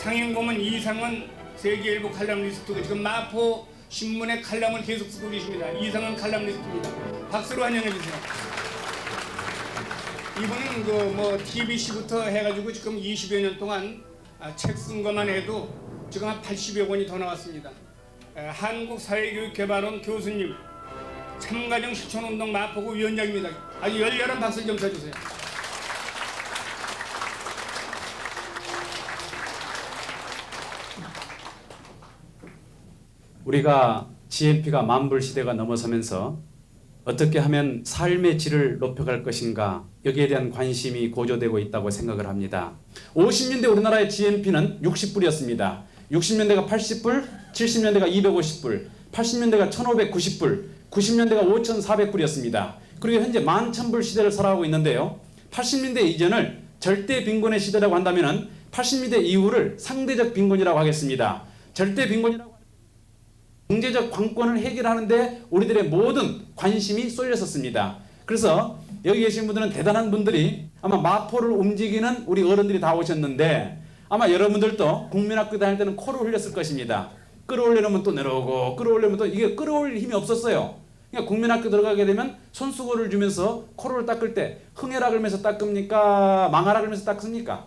상임고문 이상은 세계일보 칼럼니스트고 지금 마포 신문의 칼럼을 계속 쓰고 계십니다. 이상은 칼럼니스트입니다. 박수로 환영해 주세요. 이분은 TBC부터 해가지고 지금 20여 년 동안 책 쓴 것만 해도 지금 한 80여 권이 더 나왔습니다. 한국사회교육개발원 교수님, 참가정 실천운동 마포구 위원장입니다. 아주 열렬한 박수 좀 쳐주세요. 우리가 GNP가 만불 시대가 넘어서면서 어떻게 하면 삶의 질을 높여갈 것인가, 여기에 대한 관심이 고조되고 있다고 생각을 합니다. 50년대 우리나라의 GNP는 60불이었습니다. 60년대가 80불, 70년대가 250불, 80년대가 1590불, 90년대가 5400불이었습니다. 그리고 현재 11,000불 시대를 살아가고 있는데요. 80년대 이전을 절대 빈곤의 시대라고 한다면 80년대 이후를 상대적 빈곤이라고 하겠습니다. 절대 빈곤이라고 경제적 관건을 해결하는데 우리들의 모든 관심이 쏠렸었습니다. 그래서 여기 계신 분들은 대단한 분들이 아마 마포를 움직이는 우리 어른들이 다 오셨는데 아마 여러분들도 국민학교 다닐 때는 코를 흘렸을 것입니다. 끌어올리려면 또 내려오고 끌어올리면 또 이게 끌어올릴 힘이 없었어요. 그러니까 국민학교 들어가게 되면 손수건을 주면서 코를 닦을 때 흥해라 그러면서 닦습니까? 망하라 그러면서 닦습니까?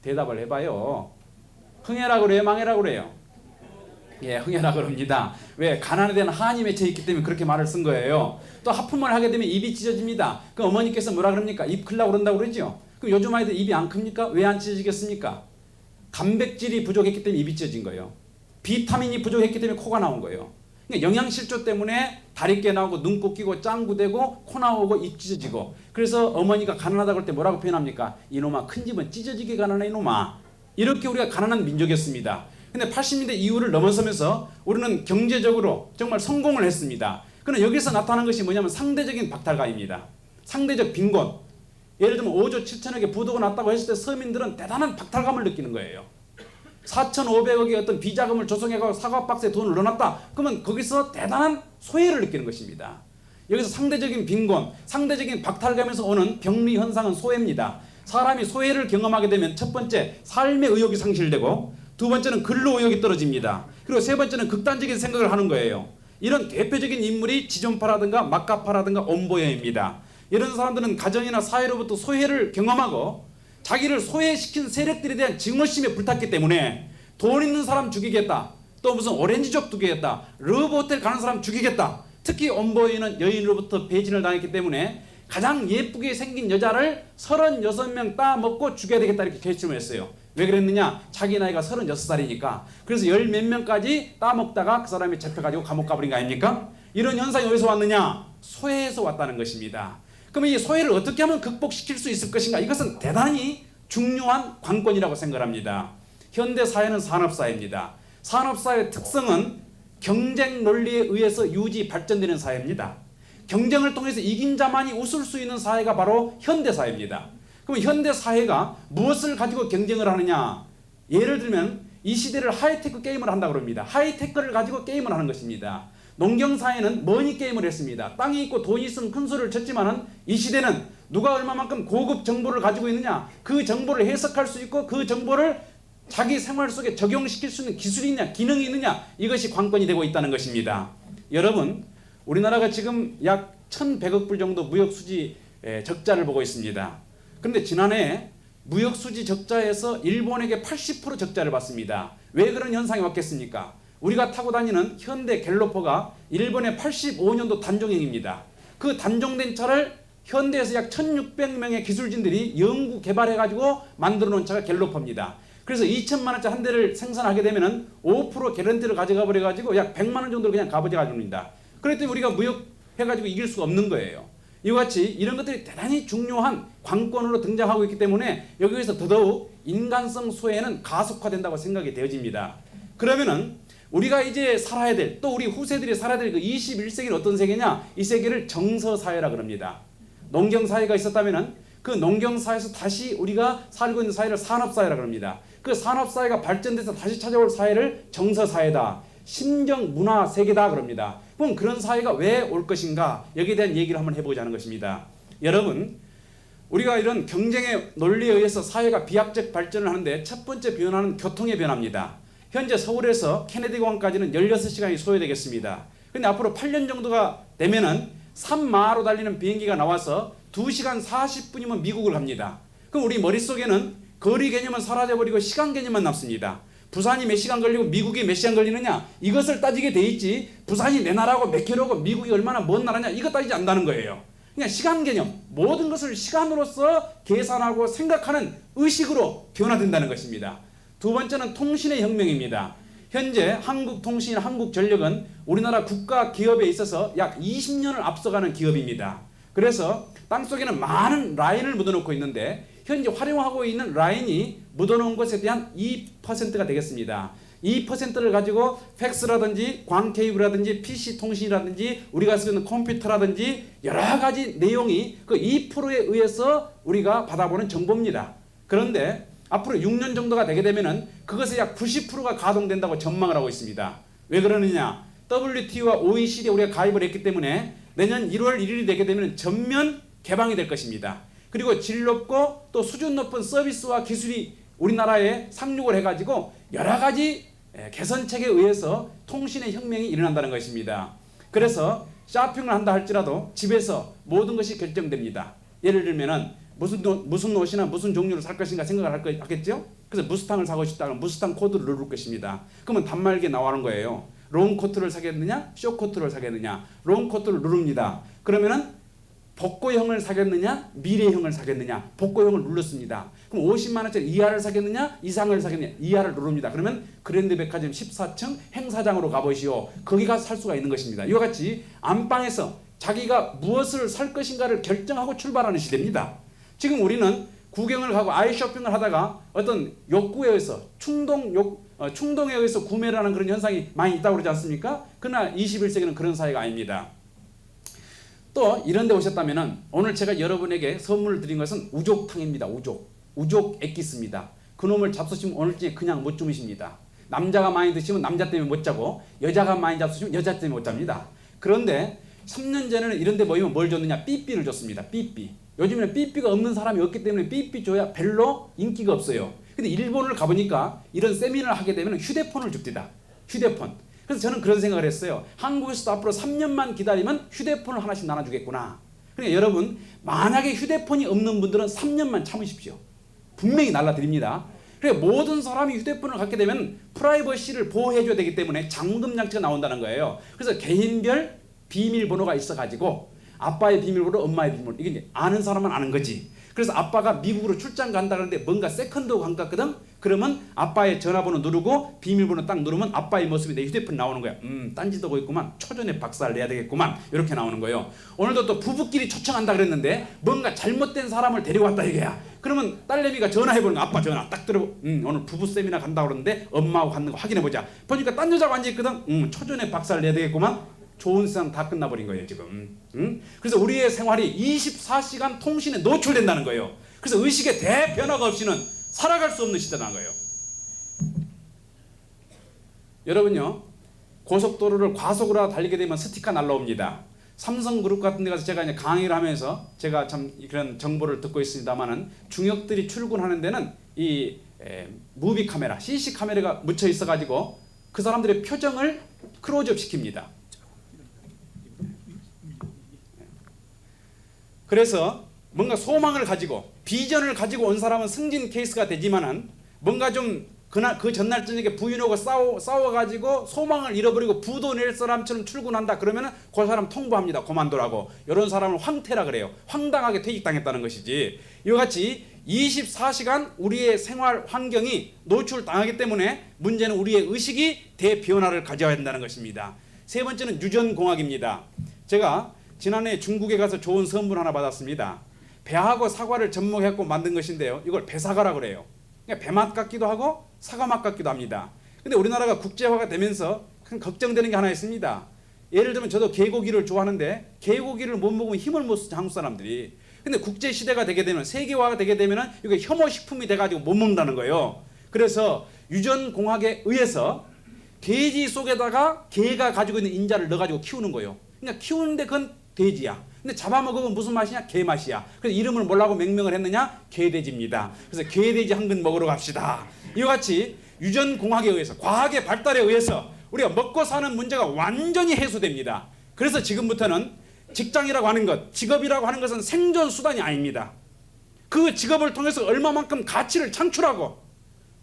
대답을 해봐요. 흥해라 그래요? 망해라 그래요? 예, 흥해라 그럽니다. 왜? 가난에 대한 한이 맺혀 있기 때문에 그렇게 말을 쓴 거예요. 또 하품을 하게 되면 입이 찢어집니다. 그 어머니께서 뭐라 그럽니까? 입 크려고 그런다고 그러죠. 그럼 요즘 아이들 입이 안 큽니까? 왜 안 찢어지겠습니까? 단백질이 부족했기 때문에 입이 찢어진 거예요. 비타민이 부족했기 때문에 코가 나온 거예요. 그러니까 영양실조 때문에 다리깨 나오고 눈곱 끼고 짱구되고 코 나오고 입 찢어지고, 그래서 어머니가 가난하다고 할 때 뭐라고 표현합니까? 이놈아, 큰 집은 찢어지게 가난해 이놈아. 이렇게 우리가 가난한 민족이었습니다. 근데 80년대 이후를 넘어서면서 우리는 경제적으로 정말 성공을 했습니다. 그러나 여기서 나타난 것이 뭐냐면 상대적인 박탈감입니다. 상대적 빈곤. 예를 들면 5조 7천억의 부도가 났다고 했을 때 서민들은 대단한 박탈감을 느끼는 거예요. 4,500억의 어떤 비자금을 조성해가지고 사과박스에 돈을 넣어놨다. 그러면 거기서 대단한 소외를 느끼는 것입니다. 여기서 상대적인 빈곤, 상대적인 박탈감에서 오는 병리 현상은 소외입니다. 사람이 소외를 경험하게 되면 첫 번째, 삶의 의욕이 상실되고, 두 번째는 근로 의욕이 떨어집니다. 그리고 세 번째는 극단적인 생각을 하는 거예요. 이런 대표적인 인물이 지존파라든가 막가파라든가 온보여입니다. 이런 사람들은 가정이나 사회로부터 소외를 경험하고 자기를 소외시킨 세력들에 대한 증오심에 불탔기 때문에 돈 있는 사람 죽이겠다, 또 무슨 오렌지족 죽이겠다, 러브 호텔 가는 사람 죽이겠다. 특히 온보여는 여인으로부터 배신을 당했기 때문에 가장 예쁘게 생긴 여자를 36명 따먹고 죽여야 되겠다 이렇게 결심을 했어요. 왜 그랬느냐? 자기 나이가 36살이니까. 그래서 열 몇 명까지 따먹다가 그 사람이 잡혀가지고 감옥 가버린 거 아닙니까? 이런 현상이 어디서 왔느냐? 소외에서 왔다는 것입니다. 그러면 이 소외를 어떻게 하면 극복시킬 수 있을 것인가? 이것은 대단히 중요한 관건이라고 생각합니다. 현대 사회는 산업사회입니다. 산업사회의 특성은 경쟁 논리에 의해서 유지 발전되는 사회입니다. 경쟁을 통해서 이긴 자만이 웃을 수 있는 사회가 바로 현대사회입니다. 그럼 현대사회가 무엇을 가지고 경쟁을 하느냐? 예를 들면 이 시대를 하이테크 게임을 한다고 합니다. 하이테크를 가지고 게임을 하는 것입니다. 농경사회는 머니 게임을 했습니다. 땅이 있고 돈이 있으면 큰 소리를 쳤지만은 이 시대는 누가 얼마만큼 고급 정보를 가지고 있느냐, 그 정보를 해석할 수 있고 그 정보를 자기 생활 속에 적용시킬 수 있는 기술이 있냐, 기능이 있느냐, 이것이 관건이 되고 있다는 것입니다. 여러분, 우리나라가 지금 약 1,100억 불 정도 무역수지 적자를 보고 있습니다. 그런데 지난해 무역수지 적자에서 일본에게 80% 적자를 봤습니다. 왜 그런 현상이 왔겠습니까? 우리가 타고 다니는 현대 갤로퍼가 일본의 85년도 단종형입니다. 그 단종된 차를 현대에서 약 1,600명의 기술진들이 연구 개발해가지고 만들어 놓은 차가 갤로퍼입니다. 그래서 2천만 원짜리 한 대를 생산하게 되면은 5% 개런티를 가져가 버려가지고 약 100만 원 정도를 그냥 값어져 가집니다. 그랬더니 우리가 무역해가지고 이길 수가 없는 거예요. 이와 같이 이런 것들이 대단히 중요한 관건으로 등장하고 있기 때문에 여기에서 더더욱 인간성 소외는 가속화된다고 생각이 되어집니다. 그러면은 우리가 이제 살아야 될, 또 우리 후세들이 살아야 될 그 21세기는 어떤 세계냐? 이 세계를 정서사회라 그럽니다. 농경사회가 있었다면은 그 농경사회에서 다시 우리가 살고 있는 사회를 산업사회라 그럽니다. 그 산업사회가 발전돼서 다시 찾아올 사회를 정서사회다, 심정문화세계다 그럽니다. 그럼 그런 사회가 왜 올 것인가? 여기에 대한 얘기를 한번 해보자는 것입니다. 여러분, 우리가 이런 경쟁의 논리에 의해서 사회가 비약적 발전을 하는데 첫 번째 변화는 교통의 변화입니다. 현재 서울에서 케네디 공항까지는 16시간이 소요되겠습니다. 근데 앞으로 8년 정도가 되면은 3마로 달리는 비행기가 나와서 2시간 40분이면 미국을 갑니다. 그럼 우리 머릿속에는 거리 개념은 사라져버리고 시간 개념만 남습니다. 부산이 몇 시간 걸리고 미국이 몇 시간 걸리느냐 이것을 따지게 돼 있지 부산이 내 나라고 몇 킬로고 미국이 얼마나 먼 나라냐 이거 따지지 않는다는 거예요. 그냥 시간 개념 모든 것을 시간으로서 계산하고 생각하는 의식으로 변화된다는 것입니다. 두 번째는 통신의 혁명입니다. 현재 한국통신, 한국전력은 우리나라 국가 기업에 있어서 약 20년을 앞서가는 기업입니다. 그래서 땅속에는 많은 라인을 묻어놓고 있는데 현재 활용하고 있는 라인이 묻어놓은 것에 대한 2%가 되겠습니다. 2%를 가지고 팩스라든지 광케이블이라든지 PC통신이라든지 우리가 쓰는 컴퓨터라든지 여러 가지 내용이 그 2%에 의해서 우리가 받아보는 정보입니다. 그런데 앞으로 6년 정도가 되게 되면은 그것의 약 90%가 가동된다고 전망을 하고 있습니다. 왜 그러느냐? WTO와 OECD에 우리가 가입을 했기 때문에 내년 1월 1일이 되게 되면 전면 개방이 될 것입니다. 그리고 질 높고 또 수준 높은 서비스와 기술이 우리나라에 상륙을 해가지고 여러 가지 개선책에 의해서 통신의 혁명이 일어난다는 것입니다. 그래서 쇼핑을 한다 할지라도 집에서 모든 것이 결정됩니다. 예를 들면은 무슨 옷이나 무슨 종류를 살 것인가 생각을 하겠죠? 그래서 무스탕을 사고 싶다면 무스탕 코드를 누를 것입니다. 그러면 단말기에 나오는 거예요. 롱 코트를 사겠느냐, 쇼 코트를 사겠느냐. 롱 코트를 누릅니다. 그러면은 복고형을 사겠느냐, 미래형을 사겠느냐. 복고형을 눌렀습니다. 그럼 50만 원짜리 이하를 사겠느냐, 이상을 사겠느냐. 이하를 누릅니다. 그러면 그랜드 백화점 14층 행사장으로 가보시오. 거기 가서 살 수가 있는 것입니다. 이와 같이 안방에서 자기가 무엇을 살 것인가를 결정하고 출발하는 시대입니다. 지금 우리는 구경을 가고 아이 쇼핑을 하다가 어떤 욕구에 의해서 충동에 의해서 구매를 하는 그런 현상이 많이 있다고 그러지 않습니까? 그러나 21세기는 그런 사회가 아닙니다. 또 이런 데 오셨다면은 오늘 제가 여러분에게 선물을 드린 것은 우족탕입니다. 우족 엑기스입니다. 그놈을 잡수시면 오늘 중에 그냥 못 주무십니다. 남자가 많이 드시면 남자 때문에 못 자고 여자가 많이 잡수시면 여자 때문에 못 잡니다. 그런데 3년 전에는 이런 데 모이면 뭘 줬느냐? 삐삐를 줬습니다. 삐삐. 요즘에는 삐삐가 없는 사람이 없기 때문에 삐삐 줘야 별로 인기가 없어요. 근데 일본을 가보니까 이런 세미나를 하게 되면 휴대폰을 줍니다. 휴대폰. 그래서 저는 그런 생각을 했어요. 한국에서도 앞으로 3년만 기다리면 휴대폰을 하나씩 나눠주겠구나. 그러니까 여러분 만약에 휴대폰이 없는 분들은 3년만 참으십시오. 분명히 날라드립니다. 그러니까 모든 사람이 휴대폰을 갖게 되면 프라이버시를 보호해줘야 되기 때문에 잠금 장치가 나온다는 거예요. 그래서 개인별 비밀번호가 있어가지고 아빠의 비밀번호, 엄마의 비밀번호 이게 이제 아는 사람은 아는 거지. 그래서 아빠가 미국으로 출장 간다 그러는데 뭔가 세컨드 관계거든. 그러면 아빠의 전화번호 누르고 비밀번호 딱 누르면 아빠의 모습이 내 휴대폰 나오는 거야. 딴짓 하고 있구만. 초전에 박살 내야 되겠구만. 이렇게 나오는 거예요. 오늘도 또 부부끼리 초청한다 그랬는데 뭔가 잘못된 사람을 데려왔다 이거야. 그러면 딸내미가 전화해보는 거. 아빠 전화 딱 들어. 오늘 부부 세미나 간다 그러는데 엄마하고 갔는 거 확인해보자. 보니까 딴 여자가 앉아있거든. 초전에 박살 내야 되겠구만. 좋은 세상 다 끝나버린 거예요 지금. 그래서 우리의 생활이 24시간 통신에 노출된다는 거예요. 그래서 의식의 대변화가 없이는 살아갈 수 없는 시대라는 거예요. 여러분요 고속도로를 과속으로 달리게 되면 스티커 날라옵니다. 삼성그룹 같은 데 가서 제가 이제 강의를 하면서 제가 참 그런 정보를 듣고 있습니다만은 중역들이 출근하는 데는 이 무비 카메라, CC 카메라가 묻혀 있어 가지고 그 사람들의 표정을 클로즈업 시킵니다. 그래서 뭔가 소망을 가지고 비전을 가지고 온 사람은 승진 케이스가 되지만은 뭔가 좀 그 전날 저녁에 부인하고 싸워가지고 소망을 잃어버리고 부도 낼 사람처럼 출근한다 그러면은 그 사람 통보합니다. 그만두라고. 이런 사람을 황태라 그래요. 황당하게 퇴직당했다는 것이지. 이와 같이 24시간 우리의 생활 환경이 노출당하기 때문에 문제는 우리의 의식이 대변화를 가져야 한다는 것입니다. 세 번째는 유전공학입니다. 제가 지난해 중국에 가서 좋은 선물 하나 받았습니다. 배하고 사과를 접목해갖고 만든 것인데요. 이걸 배사과라고 그래요. 그러니까 배맛 같기도 하고 사과맛 같기도 합니다. 근데 우리나라가 국제화가 되면서 큰 걱정되는 게 하나 있습니다. 예를 들면 저도 개고기를 좋아하는데 개고기를 못 먹으면 힘을 못 쓰죠, 한국 사람들이. 근데 국제 시대가 되게 되면 세계화가 되게 되면은 이게 혐오식품이 돼가지고 못 먹는다는 거예요. 그래서 유전공학에 의해서 돼지 속에다가 개가 가지고 있는 인자를 넣어가지고 키우는 거예요. 그러니까 키우는데 그건 돼지야. 근데 잡아먹으면 무슨 맛이냐? 개 맛이야. 그래서 이름을 뭐라고 명명을 했느냐? 개돼지입니다. 그래서 개돼지 한 근 먹으러 갑시다. 이와 같이 유전공학에 의해서, 과학의 발달에 의해서 우리가 먹고 사는 문제가 완전히 해소됩니다. 그래서 지금부터는 직장이라고 하는 것, 직업이라고 하는 것은 생존 수단이 아닙니다. 그 직업을 통해서 얼마만큼 가치를 창출하고,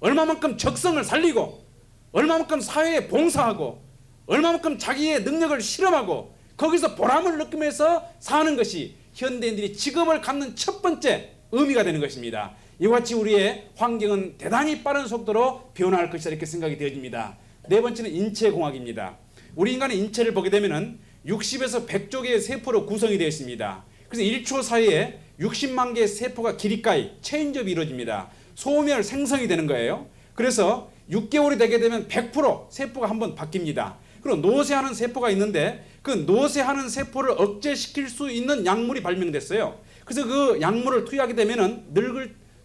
얼마만큼 적성을 살리고, 얼마만큼 사회에 봉사하고, 얼마만큼 자기의 능력을 실험하고, 거기서 보람을 느끼면서 사는 것이 현대인들이 직업을 갖는 첫 번째 의미가 되는 것입니다. 이와 같이 우리의 환경은 대단히 빠른 속도로 변화할 것이다, 이렇게 생각이 되어집니다. 네 번째는 인체공학입니다. 우리 인간의 인체를 보게 되면은 60에서 100조 개의 세포로 구성이 되어 있습니다. 그래서 1초 사이에 60만 개의 세포가 길이가이 체인지업이 이루어집니다. 소멸 생성이 되는 거예요. 그래서 6개월이 되게 되면 100% 세포가 한번 바뀝니다. 그리고 노쇠하는 세포가 있는데 그 노쇠하는 세포를 억제시킬 수 있는 약물이 발명됐어요. 그래서 그 약물을 투여하게 되면은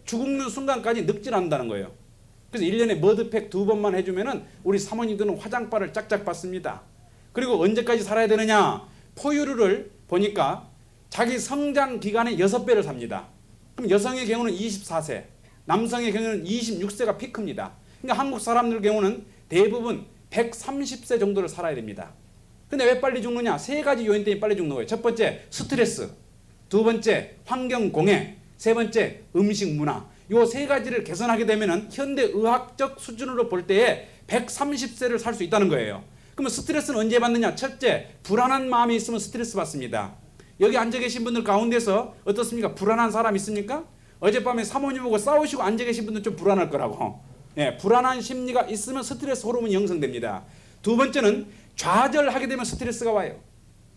죽는 순간까지 늙질 않는다는 거예요. 그래서 1년에 머드팩 2번만 해주면은 우리 사모님들은 화장빨을 짝짝 받습니다. 그리고 언제까지 살아야 되느냐? 포유류를 보니까 자기 성장 기간의 6배를 삽니다. 그럼 여성의 경우는 24세, 남성의 경우는 26세가 피크입니다. 그러니까 한국 사람들 경우는 대부분 130세 정도를 살아야 됩니다. 근데 왜 빨리 죽느냐? 세 가지 요인 때문에 빨리 죽는 거예요. 첫 번째, 스트레스. 두 번째, 환경 공해. 세 번째, 음식 문화. 요 세 가지를 개선하게 되면은 현대 의학적 수준으로 볼 때에 130세를 살 수 있다는 거예요. 그러면 스트레스는 언제 받느냐? 첫째, 불안한 마음이 있으면 스트레스 받습니다. 여기 앉아 계신 분들 가운데서 어떻습니까? 불안한 사람 있습니까? 어젯밤에 사모님하고 싸우시고 앉아 계신 분들 좀 불안할 거라고. 예, 불안한 심리가 있으면 스트레스 호르몬이 형성됩니다. 두 번째는 좌절하게 되면 스트레스가 와요.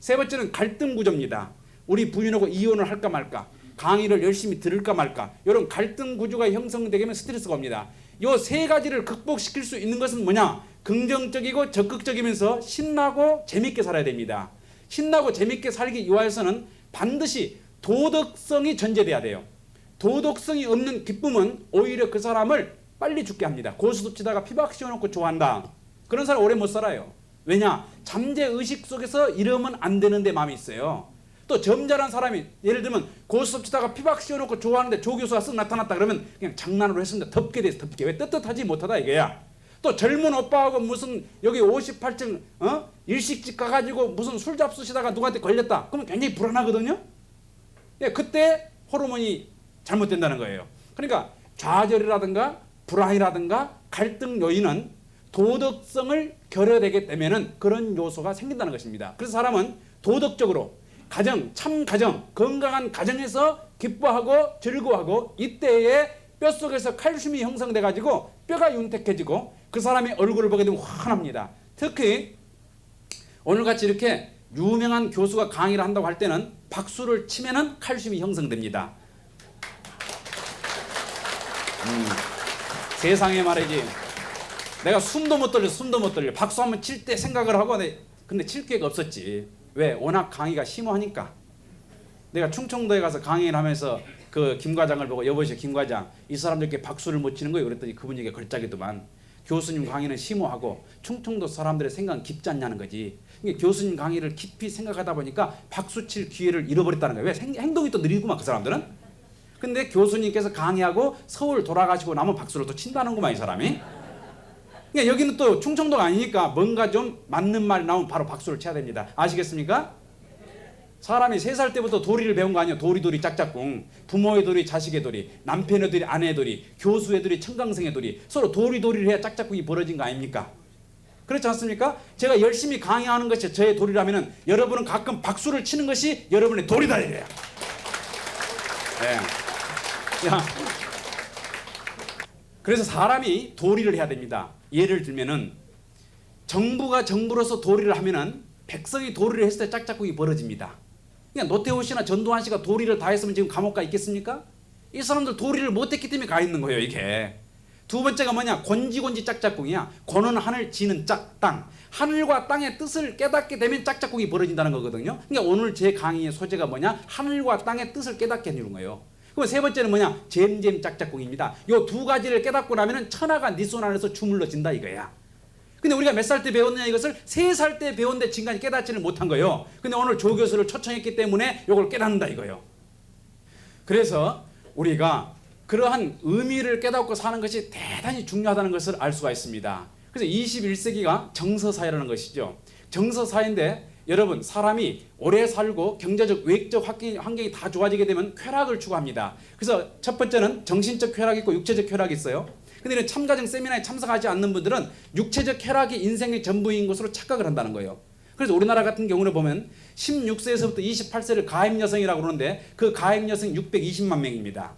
세 번째는 갈등 구조입니다. 우리 부인하고 이혼을 할까 말까, 강의를 열심히 들을까 말까, 이런 갈등 구조가 형성되게 되면 스트레스가 옵니다. 이 세 가지를 극복시킬 수 있는 것은 뭐냐? 긍정적이고 적극적이면서 신나고 재밌게 살아야 됩니다. 신나고 재밌게 살기 위해서는 반드시 도덕성이 전제돼야 돼요. 도덕성이 없는 기쁨은 오히려 그 사람을 빨리 죽게 합니다. 고스톱치다가 피박 씌워놓고 좋아한다. 그런 사람 오래 못 살아요. 왜냐? 잠재의식 속에서 이러면 안 되는데 마음이 있어요. 또 점잖은 사람이 예를 들면 고스톱 치다가 피박 씌워놓고 좋아하는데 조교수가 쓱 나타났다 그러면 그냥 장난으로 했습니다. 덥게 돼서 덥게. 왜? 떳떳하지 못하다 이거야. 또 젊은 오빠하고 무슨 여기 58층 일식집 가가지고 무슨 술 잡수시다가 누구한테 걸렸다. 그러면 굉장히 불안하거든요. 예, 그때 호르몬이 잘못된다는 거예요. 그러니까 좌절이라든가 불안이라든가 갈등 요인은 도덕성을 결여되게 되면은 그런 요소가 생긴다는 것입니다. 그래서 사람은 도덕적으로 가정, 참 가정, 건강한 가정에서 기뻐하고 즐거워하고 이때에 뼛속에서 칼슘이 형성돼 가지고 뼈가 윤택해지고 그 사람의 얼굴을 보게 되면 환합니다. 특히 오늘같이 이렇게 유명한 교수가 강의를 한다고 할 때는 박수를 치면은 칼슘이 형성됩니다. 세상에 말이지, 내가 숨도 못 돌려 박수 한번 칠 때 생각을 하고 근데 칠 기회가 없었지. 왜? 워낙 강의가 심오하니까. 내가 충청도에 가서 강의를 하면서 그 김 과장을 보고 여보세요 김 과장, 이 사람들께 박수를 못 치는 거예요. 그랬더니 그분 얘기가 걸작이더만. 교수님 강의는 심오하고 충청도 사람들의 생각은 깊지 않냐는 거지. 그러니까 교수님 강의를 깊이 생각하다 보니까 박수 칠 기회를 잃어버렸다는 거예요. 왜? 행동이 또 느리구만 그 사람들은. 근데 교수님께서 강의하고 서울 돌아가시고 나면 박수를 또 친다는구만 이 사람이. 그러니까 여기는 또 충청도가 아니니까 뭔가 좀 맞는 말이 나오면 바로 박수를 쳐야 됩니다. 아시겠습니까? 사람이 3살 때부터 도리를 배운 거 아니에요. 도리 짝짝꿍. 부모의 도리, 자식의 도리, 남편의 도리, 아내의 도리, 교수의 도리, 청강생의 도리. 서로 도리를 해야 짝짝꿍이 벌어진 거 아닙니까? 그렇지 않습니까? 제가 열심히 강의하는 것이 저의 도리라면 여러분은 가끔 박수를 치는 것이 여러분의 도리다 이래요. 네. 그래서 사람이 도리를 해야 됩니다. 예를 들면은 정부가 정부로서 도리를 하면은 백성이 도리를 했을 때 짝짝꿍이 벌어집니다. 그냥 노태우 씨나 전두환 씨가 도리를 다 했으면 지금 감옥 가 있겠습니까? 이 사람들 도리를 못했기 때문에 가 있는 거예요 이게. 두 번째가 뭐냐? 곤지곤지 짝짝꿍이야. 곤은 하늘, 지는 땅. 하늘과 땅의 뜻을 깨닫게 되면 짝짝꿍이 벌어진다는 거거든요. 그러니까 오늘 제 강의의 소재가 뭐냐? 하늘과 땅의 뜻을 깨닫게 해주는 거예요. 그럼 세 번째는 뭐냐? 잼잼 짝짝꿍입니다. 요 두 가지를 깨닫고 나면은 천하가 네 손 안에서 주물러진다 이거야. 근데 우리가 몇 살 때 배웠느냐 이것을 3살 때 배웠는데 지금까지 깨닫지를 못한 거예요. 근데 오늘 조 교수를 초청했기 때문에 이걸 깨닫는다 이거예요. 그래서 우리가 그러한 의미를 깨닫고 사는 것이 대단히 중요하다는 것을 알 수가 있습니다. 그래서 21세기가 정서사회라는 것이죠. 정서사회인데 여러분, 사람이 오래 살고 경제적, 외적적 환경이 다 좋아지게 되면 쾌락을 추구합니다. 그래서 첫 번째는 정신적 쾌락이 있고 육체적 쾌락이 있어요. 근데 이런 참가정 세미나에 참석하지 않는 분들은 육체적 쾌락이 인생의 전부인 것으로 착각을 한다는 거예요. 그래서 우리나라 같은 경우를 보면 16세에서부터 28세를 가입 여성이라고 그러는데 그 가입 여성이 620만 명입니다.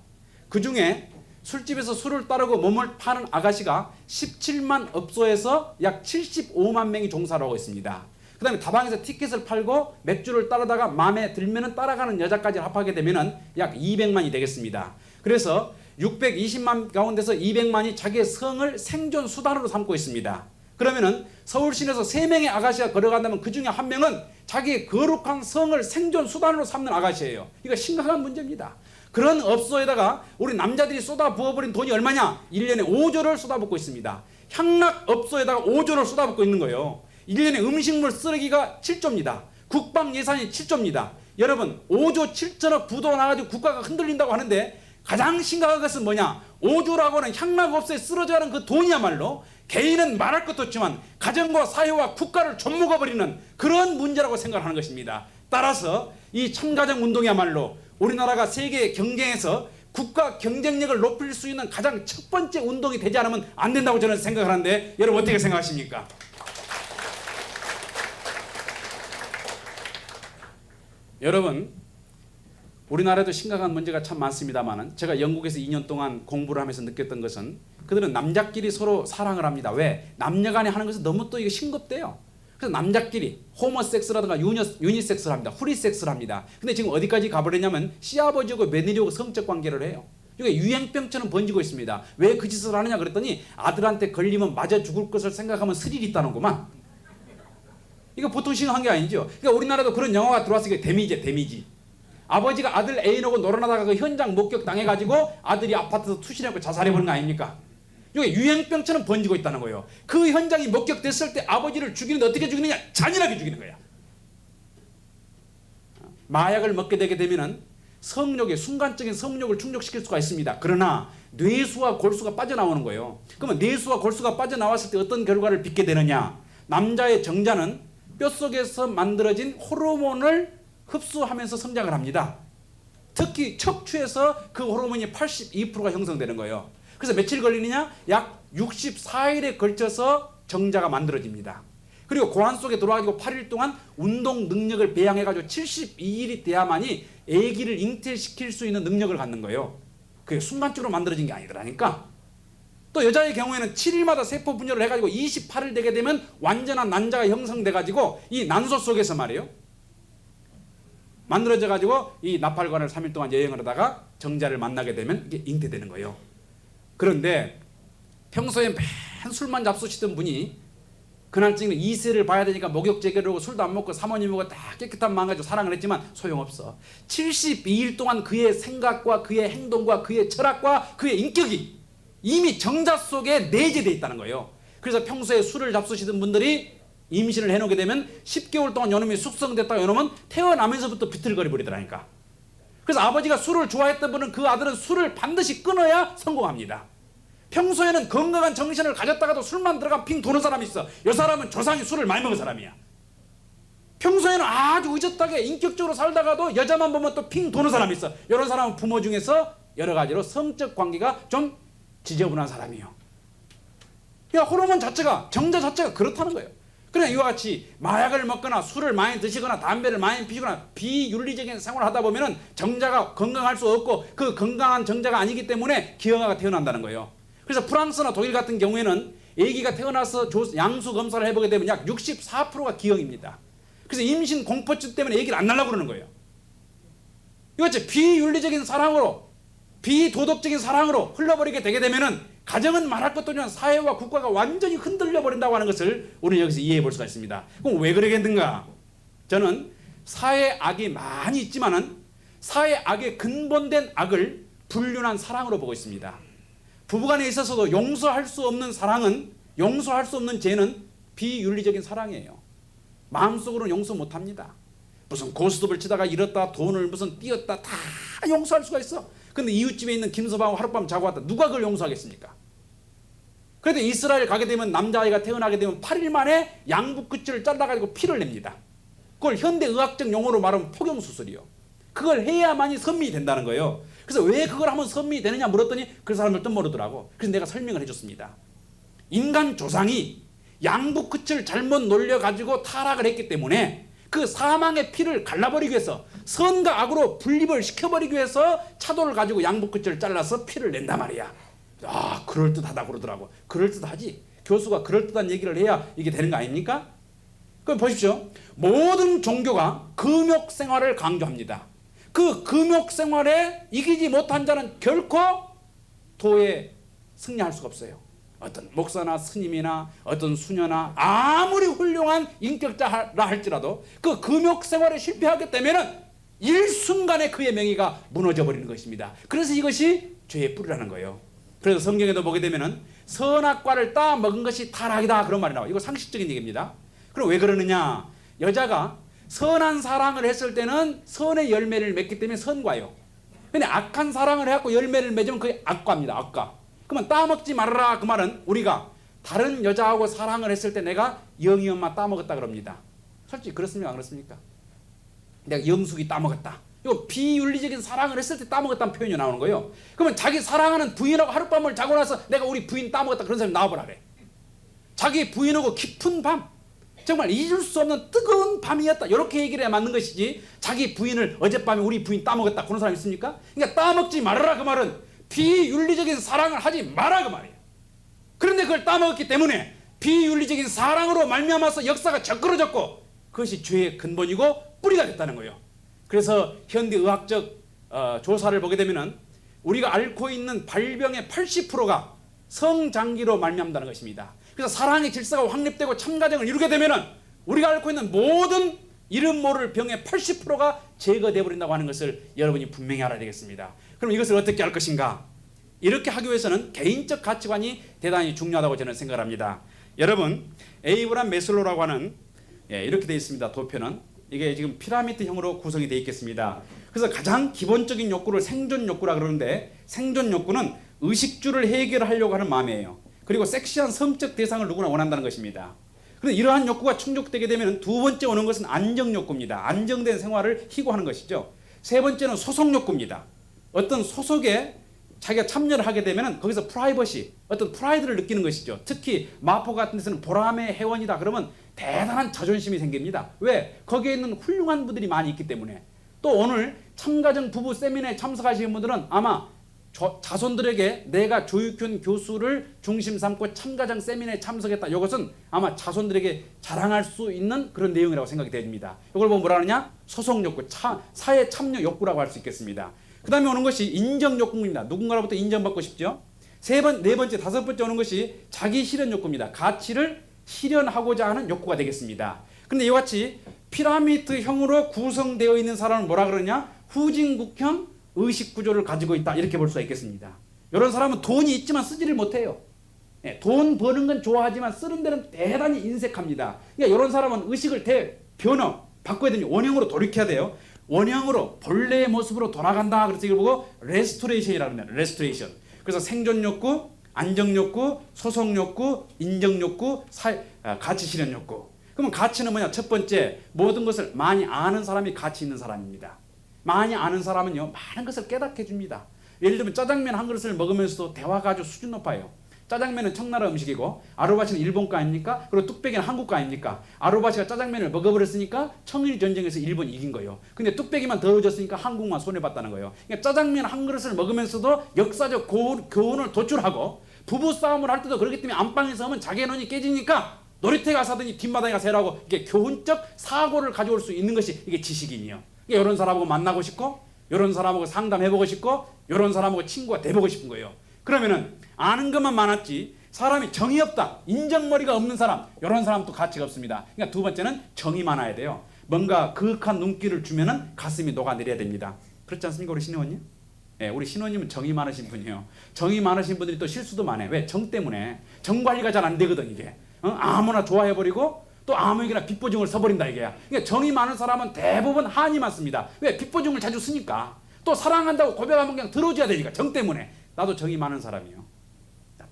그 중에 술집에서 술을 따르고 몸을 파는 아가씨가 17만 업소에서 약 75만 명이 종사를 하고 있습니다. 그 다음에 다방에서 티켓을 팔고 맥주를 따르다가 마음에 들면 따라가는 여자까지 합하게 되면 약 200만이 되겠습니다. 그래서 620만 가운데서 200만이 자기의 성을 생존 수단으로 삼고 있습니다. 그러면은 서울 시내에서 3명의 아가씨가 걸어간다면 그 중에 1명은 자기의 거룩한 성을 생존 수단으로 삼는 아가씨예요. 이거 심각한 문제입니다. 그런 업소에다가 우리 남자들이 쏟아 부어버린 돈이 얼마냐? 1년에 5조를 쏟아붓고 있습니다. 향락 업소에다가 5조를 쏟아붓고 있는 거예요. 1년에 음식물 쓰레기가 7조입니다. 국방 예산이 7조입니다. 여러분, 5조 7천억 부도가 나가지고 국가가 흔들린다고 하는데 가장 심각한 것은 뭐냐? 5조라고 하는 향락업소에 쓰러져가는 그 돈이야말로 개인은 말할 것도 없지만 가정과 사회와 국가를 좀먹어버리는 그런 문제라고 생각하는 것입니다. 따라서 이 참가정 운동이야말로 우리나라가 세계 경쟁에서 국가 경쟁력을 높일 수 있는 가장 첫 번째 운동이 되지 않으면 안 된다고 저는 생각을 하는데 여러분 어떻게 생각하십니까? 여러분, 우리나라에도 심각한 문제가 참 많습니다만 제가 영국에서 2년 동안 공부를 하면서 느꼈던 것은 그들은 남자끼리 서로 사랑을 합니다. 왜? 남녀간에 하는 것은 너무 또 이게 싱겁대요. 그래서 남자끼리 호모섹스라든가 유니섹스를 합니다. 후리섹스를 합니다. 근데 지금 어디까지 가버렸냐면 시아버지하고 며느리하고 성적 관계를 해요. 이게 유행병처럼 번지고 있습니다. 왜 그 짓을 하느냐 그랬더니 아들한테 걸리면 맞아 죽을 것을 생각하면 스릴이 있다는구만. 이거 보통 심각한 게 아니죠. 그러니까 우리나라도 그런 영화가 들어왔으니까 데미지. 아버지가 아들 애인하고 놀아나다가 그 현장 목격 당해가지고 아들이 아파트에서 투신하고 자살해버린 거 아닙니까? 이게 유행병처럼 번지고 있다는 거예요. 그 현장이 목격됐을 때 아버지를 죽이는데 어떻게 죽이느냐? 잔인하게 죽이는 거야. 마약을 먹게 되게 되면은 순간적인 성욕을 충족시킬 수가 있습니다. 그러나 뇌수와 골수가 빠져나오는 거예요. 그러면 뇌수와 골수가 빠져나왔을 때 어떤 결과를 빚게 되느냐? 남자의 정자는 뼛속에서 만들어진 호르몬을 흡수하면서 성장을 합니다. 특히 척추에서 그 호르몬이 82%가 형성되는 거예요. 그래서 며칠 걸리느냐? 약 64일에 걸쳐서 정자가 만들어집니다. 그리고 고환 속에 들어와가지고 8일 동안 운동 능력을 배양해가지고 72일이 돼야만이 아기를 잉태시킬 수 있는 능력을 갖는 거예요. 그게 순간적으로 만들어진 게 아니더라니까. 또 여자의 경우에는 7일마다 세포 분열을 해가지고 28일 되게 되면 완전한 난자가 형성돼가지고 이 난소 속에서 말이에요. 만들어져가지고 이 나팔관을 3일 동안 여행을 하다가 정자를 만나게 되면 이게 잉태되는 거예요. 그런데 평소에 맨 술만 잡수시던 분이 그날쯤에 2세를 봐야 되니까 목욕제거를 하고 술도 안 먹고 사모님하고 다 깨끗한 마음 가지고 사랑을 했지만 소용없어. 72일 동안 그의 생각과 그의 행동과 그의 철학과 그의 인격이 이미 정자 속에 내재되어 있다는 거예요. 그래서 평소에 술을 잡수시던 분들이 임신을 해놓게 되면 10개월 동안 요놈이 숙성됐다가 요놈은 태어나면서부터 비틀거리 버리더라니까. 그래서 아버지가 술을 좋아했던 분은 그 아들은 술을 반드시 끊어야 성공합니다. 평소에는 건강한 정신을 가졌다가도 술만 들어가면 핑 도는 사람이 있어. 이 사람은 조상이 술을 많이 먹은 사람이야. 평소에는 아주 의젓하게 인격적으로 살다가도 여자만 보면 또 핑 도는 사람이 있어. 이런 사람은 부모 중에서 여러 가지로 성적 관계가 좀 지저분한 사람이에요. 그러니까 호르몬 자체가, 정자 자체가 그렇다는 거예요. 그러나 이와 같이 마약을 먹거나 술을 많이 드시거나 담배를 많이 피시거나 비윤리적인 생활을 하다 보면은 정자가 건강할 수 없고 그 건강한 정자가 아니기 때문에 기형아가 태어난다는 거예요. 그래서 프랑스나 독일 같은 경우에는 아기가 태어나서 양수 검사를 해보게 되면 약 64%가 기형입니다. 그래서 임신 공포증 때문에 아기를 안 낳으려고 그러는 거예요. 이것이 비윤리적인 사랑으로, 비도덕적인 사랑으로 흘러버리게 되게 되면은 가정은 말할 것도 없지만 사회와 국가가 완전히 흔들려 버린다고 하는 것을 우리는 여기서 이해해 볼 수가 있습니다. 그럼 왜 그러겠는가? 저는 사회 악이 많이 있지만은 사회 악의 근본된 악을 불륜한 사랑으로 보고 있습니다. 부부간에 있어서도 용서할 수 없는 사랑은, 용서할 수 없는 죄는 비윤리적인 사랑이에요. 마음속으로는 용서 못합니다. 무슨 고스톱을 치다가 잃었다, 돈을 무슨 띄었다 다 용서할 수가 있어. 근데 이웃집에 있는 김서방하고 하룻밤 자고 왔다. 누가 그걸 용서하겠습니까? 그래도 이스라엘 가게 되면 남자아이가 태어나게 되면 8일 만에 양부 끝을 잘라가지고 피를 냅니다. 그걸 현대의학적 용어로 말하면 포경수술이요. 그걸 해야만이 선민이 된다는 거예요. 그래서 왜 그걸 하면 선민이 되느냐 물었더니 그 사람들도 모르더라고. 그래서 내가 설명을 해줬습니다. 인간 조상이 양부 끝을 잘못 놀려가지고 타락을 했기 때문에 그 사망의 피를 갈라버리기 위해서 선과 악으로 분립을 시켜버리기 위해서 차도를 가지고 양부 끝을 잘라서 피를 낸단 말이야. 아, 그럴듯하다 그러더라고. 그럴듯하지. 교수가 그럴듯한 얘기를 해야 이게 되는 거 아닙니까? 그럼 보십시오. 모든 종교가 금욕 생활을 강조합니다. 그 금욕 생활에 이기지 못한 자는 결코 도에 승리할 수가 없어요. 어떤 목사나 스님이나 어떤 수녀나 아무리 훌륭한 인격자라 할지라도 그 금욕 생활에 실패하게 되면은 일순간에 그의 명예가 무너져 버리는 것입니다. 그래서 이것이 죄의 뿌리라는 거예요. 그래서 성경에도 보게 되면은 선악과를 따 먹은 것이 타락이다 그런 말이 나와요. 이거 상식적인 얘기입니다. 그럼 왜 그러느냐? 여자가 선한 사랑을 했을 때는 선의 열매를 맺기 때문에 선과예요. 근데 악한 사랑을 해갖고 열매를 맺으면 그게 악과입니다. 악과. 그러면 따먹지 말아라 그 말은 우리가 다른 여자하고 사랑을 했을 때 내가 영희 엄마 따먹었다 그럽니다. 솔직히 그렇습니까? 안 그렇습니까? 내가 영숙이 따먹었다. 이거 비윤리적인 사랑을 했을 때 따먹었다는 표현이 나오는 거예요. 그러면 자기 사랑하는 부인하고 하룻밤을 자고 나서 내가 우리 부인 따먹었다 그런 사람이 나와보라 그래. 자기 부인하고 깊은 밤 정말 잊을 수 없는 뜨거운 밤이었다 이렇게 얘기를 해야 맞는 것이지 자기 부인을 어젯밤에 우리 부인 따먹었다 그런 사람 있습니까? 그러니까 따먹지 말아라 그 말은 비윤리적인 사랑을 하지 마라 그 말이에요. 그런데 그걸 따먹었기 때문에 비윤리적인 사랑으로 말미암아서 역사가 적그러졌고 그것이 죄의 근본이고 뿌리가 됐다는 거예요. 그래서 현대의학적 조사를 보게 되면은 우리가 앓고 있는 발병의 80%가 성장기로 말미암다는 것입니다. 그래서 사랑의 질서가 확립되고 참가정을 이루게 되면은 우리가 앓고 있는 모든 이름 모를 병의 80%가 제거되어 버린다고 하는 것을 여러분이 분명히 알아야 되겠습니다. 그럼 이것을 어떻게 할 것인가? 이렇게 하기 위해서는 개인적 가치관이 대단히 중요하다고 저는 생각합니다. 여러분 에이브람 메슬로라고 하는 이렇게 되어 있습니다. 도표는 이게 지금 피라미드형으로 구성이 되어 있겠습니다. 그래서 가장 기본적인 욕구를 생존 욕구라 그러는데 생존 욕구는 의식주를 해결하려고 하는 마음이에요. 그리고 섹시한 성적 대상을 누구나 원한다는 것입니다. 그런데 이러한 욕구가 충족되게 되면 두 번째 오는 것은 안정 욕구입니다. 안정된 생활을 희구하는 것이죠. 세 번째는 소속 욕구입니다. 어떤 소속에 자기가 참여를 하게 되면 거기서 프라이버시, 어떤 프라이드를 느끼는 것이죠. 특히 마포 같은 데서는 보람의 회원이다 그러면 대단한 자존심이 생깁니다. 왜? 거기에 있는 훌륭한 분들이 많이 있기 때문에. 또 오늘 참가정 부부 세미나에 참석하시는 분들은 아마 자손들에게 내가 조육현 교수를 중심 삼고 참가장 세미나에 참석했다. 이것은 아마 자손들에게 자랑할 수 있는 그런 내용이라고 생각이 됩니다. 이걸 보면 뭐라 하느냐? 소속 욕구, 사회 참여 욕구라고 할 수 있겠습니다. 그 다음에 오는 것이 인정 욕구입니다. 누군가로부터 인정받고 싶죠. 네 번째, 다섯 번째 오는 것이 자기 실현 욕구입니다. 가치를 실현하고자 하는 욕구가 되겠습니다. 그런데 이와 같이 피라미드형으로 구성되어 있는 사람은 뭐라 그러냐? 후진국형 의식구조를 가지고 있다 이렇게 볼 수가 있겠습니다. 이런 사람은 돈이 있지만 쓰지를 못해요. 돈 버는 건 좋아하지만 쓰는 데는 대단히 인색합니다. 그러니까 이런 사람은 의식을 바꿔야 되니 원형으로 돌이켜야 돼요. 원형으로 본래의 모습으로 돌아간다. 그래서 이걸 보고 레스토레이션이라는 거예요. 레스토레이션. 그래서 생존 욕구, 안정 욕구, 소속 욕구, 인정 욕구, 가치 실현 욕구. 그러면 가치는 뭐냐? 첫 번째, 모든 것을 많이 아는 사람이 가치 있는 사람입니다. 많이 아는 사람은요, 많은 것을 깨닫게 해줍니다. 예를 들면 짜장면 한 그릇을 먹으면서도 대화가 아주 수준 높아요. 짜장면은 청나라 음식이고 아루바시는 일본 거 아닙니까? 그리고 뚝배기는 한국 거 아닙니까? 아루바시가 짜장면을 먹어버렸으니까 청일 전쟁에서 일본이 이긴 거예요. 근데 뚝배기만 더워졌으니까 한국만 손해봤다는 거예요. 그러니까 짜장면 한 그릇을 먹으면서도 역사적 교훈을 도출하고 부부싸움을 할 때도 그렇기 때문에 안방에서 하면 자개논이 깨지니까 놀이터에 가서 하더니 뒷마당에 가서 해라고 이게 교훈적 사고를 가져올 수 있는 것이 이게 지식인이에요. 그러니까 이런 사람하고 만나고 싶고 이런 사람하고 상담해보고 싶고 이런 사람하고 친구가 돼보고 싶은 거예요. 그러면은 아는 것만 많았지 사람이 정이 없다, 인정머리가 없는 사람, 이런 사람도 가치가 없습니다. 그러니까 두 번째는 정이 많아야 돼요. 뭔가 그윽한 눈길을 주면은 가슴이 녹아내려야 됩니다. 그렇지 않습니까, 우리 신의원님? 우리 신의원님은 정이 많으신 분이에요. 정이 많으신 분들이 또 실수도 많아요. 왜? 정 때문에 정 관리가 잘 안 되거든 이게. 아무나 좋아해버리고 또 아무에게나 빚보증을 써버린다 이게야. 그러니까 정이 많은 사람은 대부분 한이 많습니다. 왜? 빚보증을 자주 쓰니까. 또 사랑한다고 고백하면 그냥 들어줘야 되니까. 정 때문에. 나도 정이 많은 사람이요.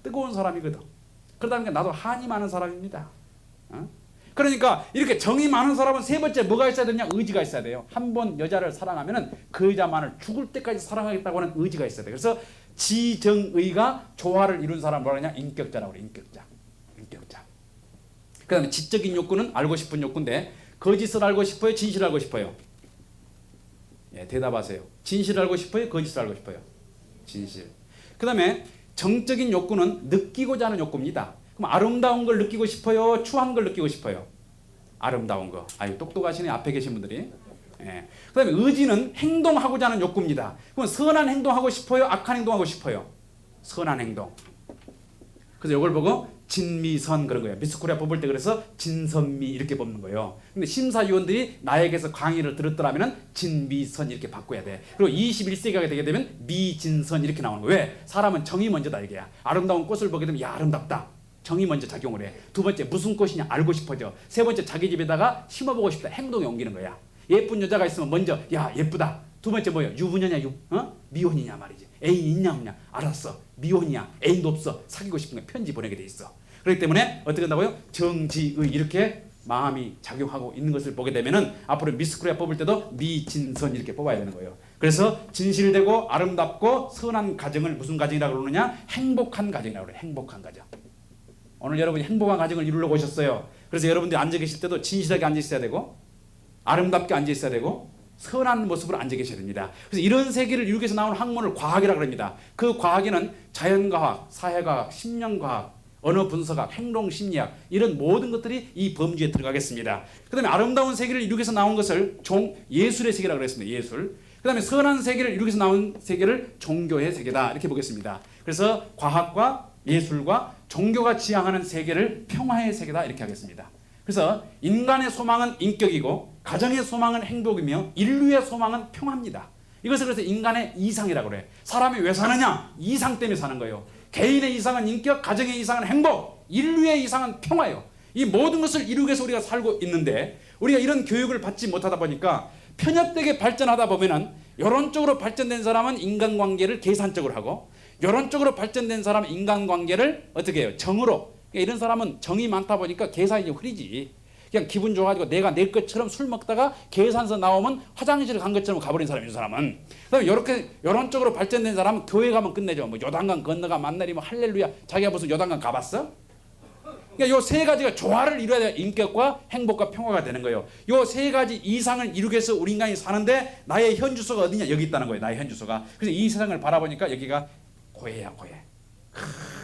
뜨거운 사람이거든. 그러다 보니까 나도 한이 많은 사람입니다. 그러니까 이렇게 정이 많은 사람은 세 번째 뭐가 있어야 되냐? 의지가 있어야 돼요. 한 번 여자를 사랑하면은 그 여자만을 죽을 때까지 사랑하겠다고 하는 의지가 있어야 돼요. 그래서 지정의가 조화를 이룬 사람 뭐라 하냐? 인격자라고 그래. 인격자. 그 다음에 지적인 욕구는 알고 싶은 욕구인데 거짓을 알고 싶어요? 진실을 알고 싶어요? 예, 대답하세요. 진실을 알고 싶어요? 거짓을 알고 싶어요? 진실. 그 다음에 정적인 욕구는 느끼고자 하는 욕구입니다. 그럼 아름다운 걸 느끼고 싶어요? 추한 걸 느끼고 싶어요? 아름다운 거. 아유 똑똑하시네 앞에 계신 분들이. 예. 그 다음에 의지는 행동하고자 하는 욕구입니다. 그럼 선한 행동하고 싶어요? 악한 행동하고 싶어요? 선한 행동. 그래서 이걸 보고 진미선 그런 거예요. 미스코리아 뽑을 때 그래서 진선미 이렇게 뽑는 거예요. 근데 심사위원들이 나에게서 강의를 들었더라면 진미선 이렇게 바꿔야 돼. 그리고 21세기가 되게 되면 미진선 이렇게 나오는 거예요. 왜? 사람은 정이 먼저다 이게야. 아름다운 꽃을 보게 되면 야 아름답다. 정이 먼저 작용을 해. 두 번째 무슨 꽃이냐 알고 싶어져. 세 번째 자기 집에다가 심어보고 싶다. 행동에 옮기는 거야. 예쁜 여자가 있으면 먼저 야 예쁘다. 두 번째 뭐예요? 유부녀냐 미혼이냐 말이지. 애인 있냐 없냐. 알았어. 미혼이야. 애인도 없어. 사귀고 싶은 거 편지 보내게 돼 있어. 그렇기 때문에 어떻게 한다고요? 정지의 이렇게 마음이 작용하고 있는 것을 보게 되면은 앞으로 미스코리아 뽑을 때도 미진선 이렇게 뽑아야 되는 거예요. 그래서 진실되고 아름답고 선한 가정을 무슨 가정이라고 그러느냐? 행복한 가정이라고 그래요. 행복한 가정. 오늘 여러분이 행복한 가정을 이루려고 오셨어요. 그래서 여러분들이 앉아 계실 때도 진실하게 앉아 있어야 되고 아름답게 앉아 있어야 되고 선한 모습으로 앉아 계셔야 됩니다. 그래서 이런 세계를 이루기 위해서 나오는 학문을 과학이라고 합니다. 그 과학에는 자연과학, 사회과학, 심령과학, 언어 분석학, 행동심리학 이런 모든 것들이 이 범주에 들어가겠습니다. 그 다음에 아름다운 세계를 이루기 위해서 나온 것을 예술의 세계라고 했습니다. 예술. 그 다음에 선한 세계를 이루기 위해서 나온 세계를 종교의 세계다 이렇게 보겠습니다. 그래서 과학과 예술과 종교가 지향하는 세계를 평화의 세계다 이렇게 하겠습니다. 그래서 인간의 소망은 인격이고 가정의 소망은 행복이며 인류의 소망은 평화입니다. 이것을 그래서 인간의 이상이라고 그래. 사람이 왜 사느냐? 이상 때문에 사는 거예요. 개인의 이상은 인격, 가정의 이상은 행복, 인류의 이상은 평화예요. 이 모든 것을 이루기 위해서 우리가 살고 있는데 우리가 이런 교육을 받지 못하다 보니까 편협되게 발전하다 보면은 여론적으로 발전된 사람은 인간관계를 계산적으로 하고 여론적으로 발전된 사람은 인간관계를 어떻게 해요? 정으로. 그러니까 이런 사람은 정이 많다 보니까 계산이 흐리지. 그냥 기분 좋아가지고 내가 내 것처럼 술 먹다가 계산서 나오면 화장실 간 것처럼 가버린 사람이에요. 사람은. 그다음에 이렇게 여론적으로 발전된 사람은 교회 가면 끝내죠. 뭐 요단강 건너가 만날이 뭐 할렐루야. 자기가 무슨 요단강 가봤어? 그러니까 요 세 가지가 조화를 이루어야 돼야 인격과 행복과 평화가 되는 거예요. 요 세 가지 이상을 이루기 위해서 우리 인간이 사는데 나의 현 주소가 어디냐? 여기 있다는 거예요. 나의 현 주소가. 그래서 이 세상을 바라보니까 여기가 고해야 고해.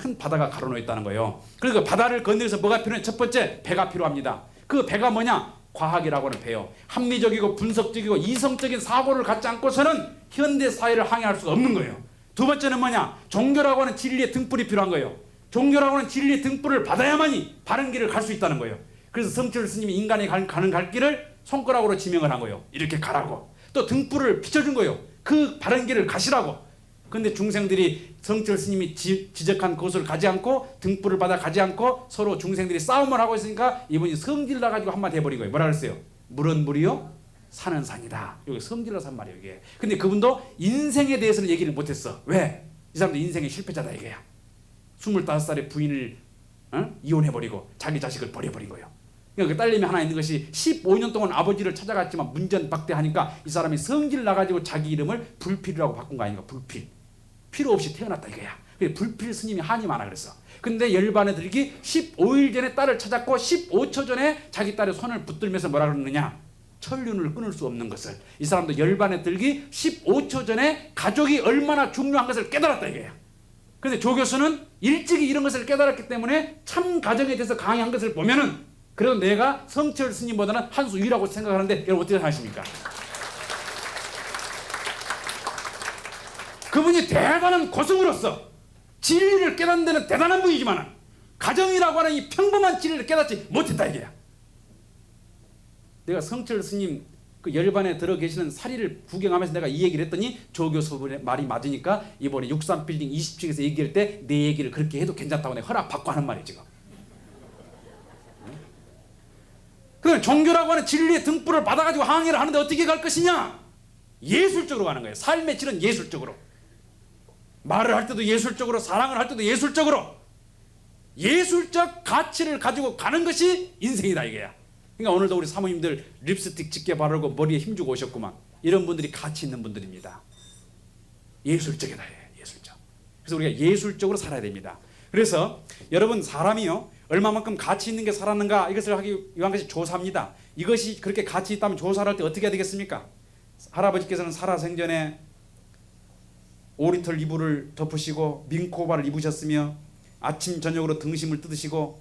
큰 바다가 가로놓여 있다는 거예요. 그러니까 바다를 건너서 뭐가 필요해? 첫 번째 배가 필요합니다. 그 배가 뭐냐? 과학이라고 하는 배요. 합리적이고 분석적이고 이성적인 사고를 갖지 않고서는 현대 사회를 항해할 수가 없는 거예요. 두 번째는 뭐냐? 종교라고 하는 진리의 등불이 필요한 거예요. 종교라고 하는 진리의 등불을 받아야만이 바른 길을 갈 수 있다는 거예요. 그래서 성철 스님이 인간이 가는 갈 길을 손가락으로 지명을 한 거예요. 이렇게 가라고. 또 등불을 비춰준 거예요. 그 바른 길을 가시라고. 근데 중생들이 성철 스님이 지적한 그것을 가지 않고 등불을 받아 가지 않고 서로 중생들이 싸움을 하고 있으니까 이분이 성질 나가지고 한마디 해버린 거예요. 뭐라 그랬어요? 물은 물이요 산은 산이다. 여기 성질나서 한 말이에요 이게. 근데 그분도 인생에 대해서는 얘기를 못했어. 왜? 이 사람도 인생의 실패자다 이거야. 25살에 부인을 이혼해버리고 자기 자식을 버려버린 거예요. 그러니까 그 딸내미 하나 있는 것이 15년 동안 아버지를 찾아갔지만 문전박대하니까 이 사람이 성질 나가지고 자기 이름을 불필이라고 바꾼 거 아닌가. 불필. 필요 없이 태어났다 이거야. 불필 스님이 한이 많아 그랬어. 근데 열반에 들기 15일 전에 딸을 찾았고 15초 전에 자기 딸의 손을 붙들면서 뭐라 그러느냐. 천륜을 끊을 수 없는 것을. 이 사람도 열반에 들기 15초 전에 가족이 얼마나 중요한 것을 깨달았다 이거야. 근데 조교수는 일찍이 이런 것을 깨달았기 때문에 참 가정에 대해서 강의한 것을 보면은 그래도 내가 성철 스님보다는 한 수 위라고 생각하는데 여러분 어떻게 생각하십니까? 그분이 대단한 고승으로서 진리를 깨닫는 데는 대단한 분이지만 가정이라고 하는 이 평범한 진리를 깨닫지 못했다 이게야. 내가 성철 스님 그 열반에 들어 계시는 사리를 구경하면서 내가 이 얘기를 했더니 조교수분의 말이 맞으니까 이번에 63빌딩 20층에서 얘기할 때 내 얘기를 그렇게 해도 괜찮다고 내가 허락 받고 하는 말이에요 지금. 우리는 종교라고 하는 진리의 등불을 받아가지고 항해를 하는데 어떻게 갈 것이냐? 예술적으로 가는 거예요. 삶의 질은 예술적으로. 말을 할 때도 예술적으로, 사랑을 할 때도 예술적으로, 예술적 가치를 가지고 가는 것이 인생이다 이거야. 그러니까 오늘도 우리 사모님들 립스틱 짙게 바르고 머리에 힘주고 오셨구만. 이런 분들이 가치 있는 분들입니다. 예술적이다. 예술적. 그래서 우리가 예술적으로 살아야 됩니다. 그래서 여러분 사람이요 얼마만큼 가치 있는 게 살았는가 이것을 하기 위한 것이 조사입니다. 이것이 그렇게 가치 있다면 조사를 할 때 어떻게 해야 되겠습니까? 할아버지께서는 살아생전에 오리털 이불을 덮으시고 민코바를 입으셨으며 아침 저녁으로 등심을 뜯으시고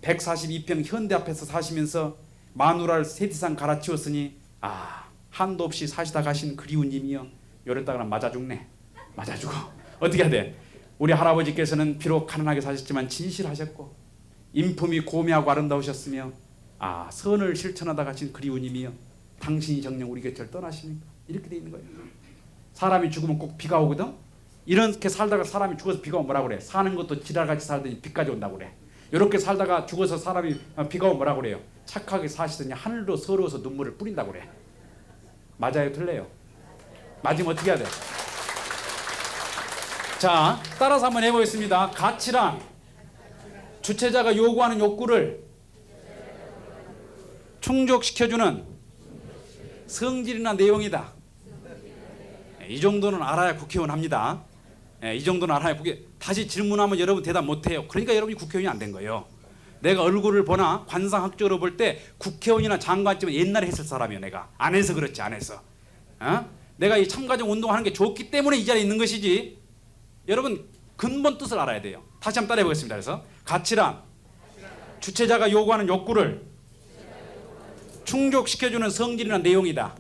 142평 현대 앞에서 사시면서 마누라를 세티상 갈아치웠으니 한도 없이 사시다 가신 그리운 님이여 요랬다가 맞아 죽네. 맞아 죽어. 어떻게 해야 돼? 우리 할아버지께서는 비록 가난하게 사셨지만 진실하셨고 인품이 고매하고 아름다우셨으며 선을 실천하다 가신 그리운 님이여 당신이 정녕 우리 곁을 떠나시는가? 이렇게 돼 있는 거예요. 사람이 죽으면 꼭 비가 오거든. 이렇게 살다가 사람이 죽어서 비가 오면 뭐라고 그래? 사는 것도 지랄같이 살더니 비까지 온다고 그래. 이렇게 살다가 죽어서 사람이 비가 오면 뭐라고 그래요? 착하게 사시더니 하늘로 서러워서 눈물을 뿌린다고 그래. 맞아요? 틀려요? 맞으면 어떻게 해야 돼? 자, 따라서 한번 해보겠습니다. 가치란 주체자가 요구하는 욕구를 충족시켜주는 성질이나 내용이다. 이 정도는 알아야 국회의원 합니다. 이 정도는 알아야 다시 질문하면 여러분 대답 못해요. 그러니까 여러분이 국회의원이 안 된 거예요. 내가 얼굴을 보나 관상학적으로 볼 때 국회의원이나 장관쯤은 옛날에 했을 사람이에요. 내가 안 해서 그렇지. 안 해서 내가 이 참가적 운동하는 게 좋기 때문에 이 자리에 있는 것이지. 여러분 근본 뜻을 알아야 돼요. 다시 한번 따라해 보겠습니다. 그래서 가치란 주체자가 요구하는 욕구를 충족시켜주는 성질이나 내용이다.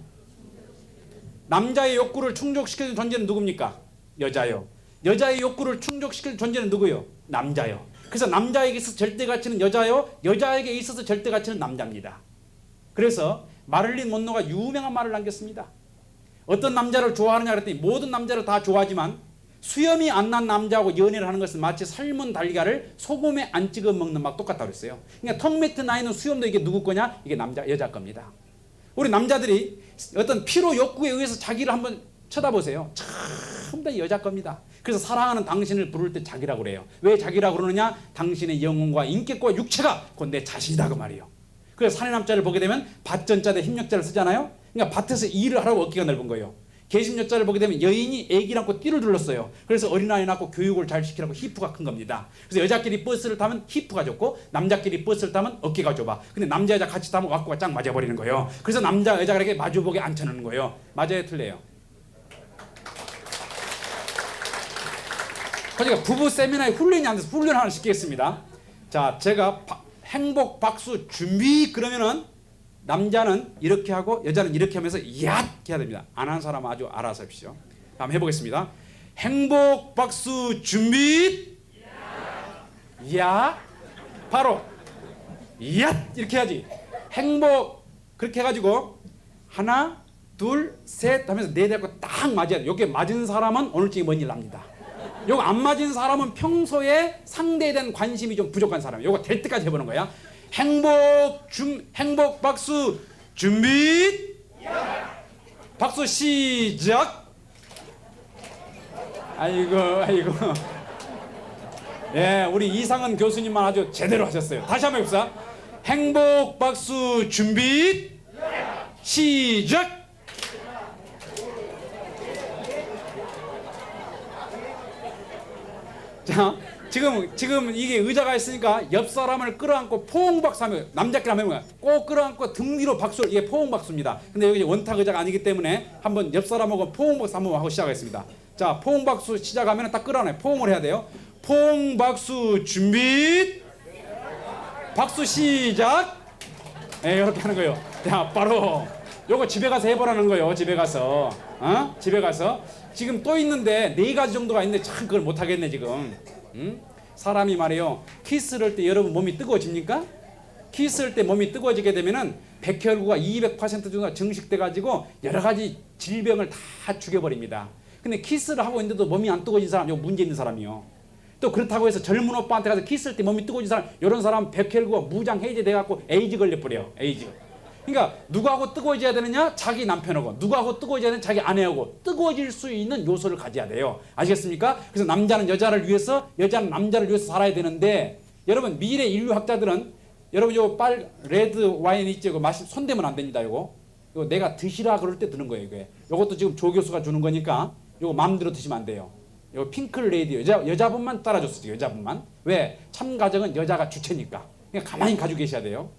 남자의 욕구를 충족시켜주는 존재는 누굽니까? 여자요. 여자의 욕구를 충족시켜주는 존재는 누구요? 남자요. 그래서 남자에게 있어서 절대 가치는 여자요, 여자에게 있어서 절대 가치는 남자입니다. 그래서 마를린 먼로가 유명한 말을 남겼습니다. 어떤 남자를 좋아하느냐 그랬더니 모든 남자를 다 좋아하지만 수염이 안 난 남자하고 연애를 하는 것은 마치 삶은 달걀을 소금에 안 찍어 먹는 맛 똑같다고 그랬어요. 그러니까 턱 밑에 나 있는 수염도 이게 누구 거냐? 이게 여자 겁니다. 우리 남자들이 어떤 피로 욕구에 의해서 자기를 한번 쳐다보세요. 전부 다 여자 겁니다. 그래서 사랑하는 당신을 부를 때 자기라고 그래요. 왜 자기라고 그러느냐? 당신의 영혼과 인격과 육체가 곧 내 자신이다 그 말이에요. 그래서 산의 남자를 보게 되면 밭전자 대 힘력자를 쓰잖아요. 그러니까 밭에서 일을 하라고 어깨가 넓은 거예요. 계심여자를 보게 되면 여인이 애기를 낳고 띠를 둘렀어요. 그래서 어린아이 낳고 교육을 잘 시키라고 히프가 큰 겁니다. 그래서 여자끼리 버스를 타면 히프가 좁고 남자끼리 버스를 타면 어깨가 좁아. 근데 남자 여자 같이 타면 왁구가 쫙 맞아버리는 거예요. 그래서 남자 여자가 이렇게 마주보게 앉혀놓는 거예요. 맞아요? 틀려요? 그러니까 부부 세미나에 훈련이 안 돼서 훈련 하나 시키겠습니다. 자, 제가 행복 박수 준비 그러면은 남자는 이렇게 하고 여자는 이렇게 하면서 야 해야 됩니다. 안 한 사람 아주 알아서 하십시오. 한번 해보겠습니다. 행복 박수 준비. 야 바로 야 이렇게 해야지. 행복 그렇게 해가지고 하나 둘 셋 하면서 네 대고 딱 맞아야 돼. 이게 맞은 사람은 오늘쯤에 뭔 일 납니다. 요거 안 맞은 사람은 평소에 상대에 대한 관심이 좀 부족한 사람이에요. 요거 될 때까지 해보는 거야. 행복 박수 준비. 박수 시작. 아이고 예, 우리 이상은 교수님만 아주 제대로 하셨어요. 다시 한번 해봅시다. 행복 박수 준비 시작. 자, 지금 이게 의자가 있으니까 옆 사람을 끌어안고 포옹박수 하면 남자끼리 하면 뭐야? 꼭 끌어안고 등 위로 박수를 이게 포옹박수입니다. 근데 여기 원탁 의자가 아니기 때문에 한번 옆 사람하고 포옹박수 한번 하고 시작하겠습니다. 자, 포옹박수 시작하면 딱 끌어안아요. 포옹을 해야 돼요. 포옹박수 준비. 박수 시작. 예, 이렇게 하는 거예요. 자, 바로 요거 집에 가서 해보라는 거예요. 집에 가서 집에 가서 지금 또 있는데 4가지 정도가 있는데 참 그걸 못 하겠네 지금. 사람이 말이에요. 키스를 할 때 여러분 몸이 뜨거워집니까? 키스할 때 몸이 뜨거워지게 되면은 백혈구가 200% 정도가 증식돼 가지고 여러 가지 질병을 다 죽여버립니다. 근데 키스를 하고 있는데도 몸이 안 뜨거워진 사람, 이거 문제 있는 사람이요. 또 그렇다고 해서 젊은 오빠한테 가서 키스할 때 몸이 뜨거워진 사람, 이런 사람 백혈구가 무장 해제 돼갖고 에이즈 걸려버려요. 에이즈. 그러니까 누구하고 뜨거워져야 되느냐? 자기 남편하고. 누구하고 뜨거워져야 되느냐? 자기 아내하고. 뜨거워질 수 있는 요소를 가져야 돼요. 아시겠습니까? 그래서 남자는 여자를 위해서, 여자는 남자를 위해서 살아야 되는데, 여러분 미래 인류학자들은, 여러분 요 레드 와인 있죠? 이거 손대면 안 됩니다. 이거 내가 드시라 그럴 때 드는 거예요. 이게. 요것도 지금 조 교수가 주는 거니까 요거 마음대로 드시면 안 돼요. 요 핑크 레이디 여자분만 따라줬어요. 여자분만. 왜? 참 가정은 여자가 주체니까. 그러니까 가만히 가지고 계셔야 돼요.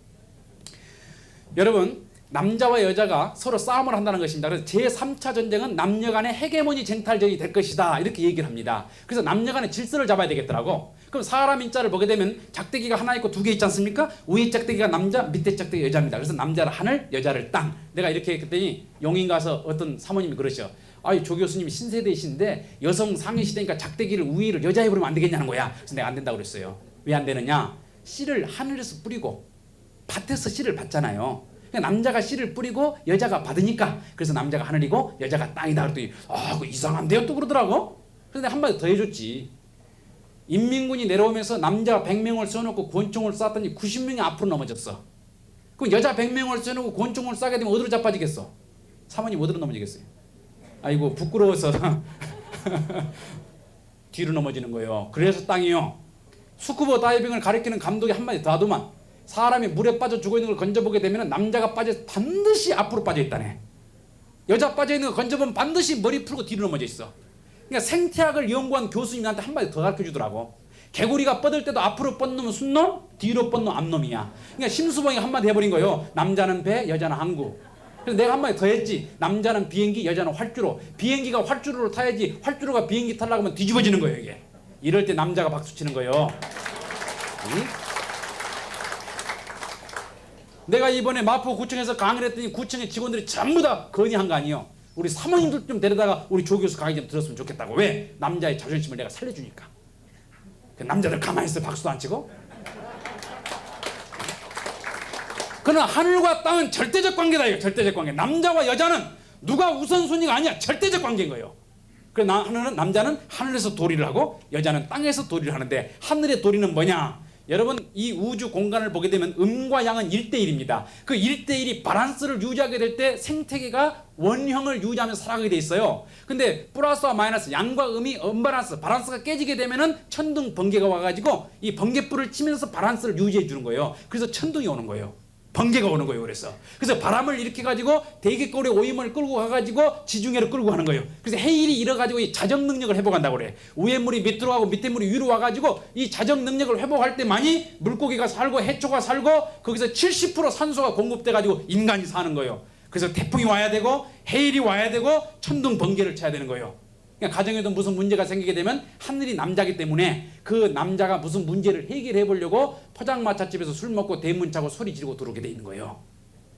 여러분, 남자와 여자가 서로 싸움을 한다는 것입니다. 그래서 제3차 전쟁은 남녀 간의 헤게모니 쟁탈전이 될 것이다. 이렇게 얘기를 합니다. 그래서 남녀 간의 질서를 잡아야 되겠더라고. 그럼 사람 인자를 보게 되면 작대기가 하나 있고 두 개 있지 않습니까? 위에 작대기가 남자, 밑에 작대기가 여자입니다. 그래서 남자를 하늘, 여자를 땅. 내가 이렇게 했더니 용인 가서 어떤 사모님이 그러셔. 아이, 조 교수님이 신세대이신데 여성 상위 시대니까 작대기를 우위를 여자에 부르면 안 되겠냐는 거야. 그래서 내가 안 된다고 그랬어요. 왜 안 되느냐? 씨를 하늘에서 뿌리고 밭에서 씨를 받잖아요. 그러니까 남자가 씨를 뿌리고 여자가 받으니까, 그래서 남자가 하늘이고 여자가 땅이다. 그랬더니 그거 이상한데요? 또 그러더라고. 그래서 내가 한마디 더 해줬지. 인민군이 내려오면서 남자 100명을 쏘놓고 권총을 쐈더니 90명이 앞으로 넘어졌어. 그럼 여자 100명을 쏘놓고 권총을 쏴게 되면 어디로 자빠지겠어? 사모님 어디로 넘어지겠어요? 아이고 부끄러워서 뒤로 넘어지는 거예요. 그래서 땅이요. 스쿠버 다이빙을 가리키는 감독이 한마디 더 하더만, 사람이 물에 빠져 죽어 있는 걸 건져보게 되면 남자가 빠져 반드시 앞으로 빠져 있다네. 여자 빠져 있는 걸 건져보면 반드시 머리 풀고 뒤로 넘어져 있어. 그러니까 생태학을 연구한 교수님한테 한마디 더 가르쳐 주더라고. 개구리가 뻗을 때도 앞으로 뻗는 순놈, 뒤로 뻗는 앞놈이야. 그러니까 심수봉이 한마디 해버린 거예요. 남자는 배, 여자는 항구. 그래서 내가 한마디 더 했지. 남자는 비행기, 여자는 활주로. 비행기가 활주로로 타야지 활주로가 비행기 타려고 하면 뒤집어지는 거예요, 이게. 이럴 때 남자가 박수 치는 거예요. 응? 내가 이번에 마포구청에서 강의를 했더니 구청의 직원들이 전부 다 건의한 거 아니에요. 우리 사모님들 좀 데려다가 우리 조 교수 강의 좀 들었으면 좋겠다고. 왜? 남자의 자존심을 내가 살려주니까. 그 남자들 가만히 있어, 박수도 안 치고. 그러나 하늘과 땅은 절대적 관계다. 이거 절대적 관계. 남자와 여자는 누가 우선순위가 아니야. 절대적 관계인 거예요. 그래서 남자는 하늘에서 도리를 하고 여자는 땅에서 도리를 하는데, 하늘의 도리는 뭐냐? 여러분, 이 우주 공간을 보게 되면 음과 양은 1대1입니다. 그 1대1이 바란스를 유지하게 될 때 생태계가 원형을 유지하면서 살아가게 돼 있어요. 근데 플러스와 마이너스, 양과 음이 언바란스, 바란스가 깨지게 되면은 천둥 번개가 와가지고 이 번개불을 치면서 바란스를 유지해 주는 거예요. 그래서 천둥이 오는 거예요. 번개가 오는 거예요. 그래서 바람을 일으켜가지고 대기거리 오염을 끌고 가가지고 지중해를 끌고 가는 거예요. 그래서 해일이 일어가지고 이 자정 능력을 회복한다고 그래. 위에 물이 밑으로 가고 밑에 물이 위로 와가지고 이 자정 능력을 회복할 때만이 물고기가 살고 해초가 살고 거기서 70% 산소가 공급돼가지고 인간이 사는 거예요. 그래서 태풍이 와야 되고 해일이 와야 되고 천둥 번개를 쳐야 되는 거예요. 그러니까 가정에도 무슨 문제가 생기게 되면 하늘이 남자기 때문에 그 남자가 무슨 문제를 해결해 보려고 포장마차집에서 술 먹고 대문 차고 소리 지르고 들어오게 돼 있는 거예요.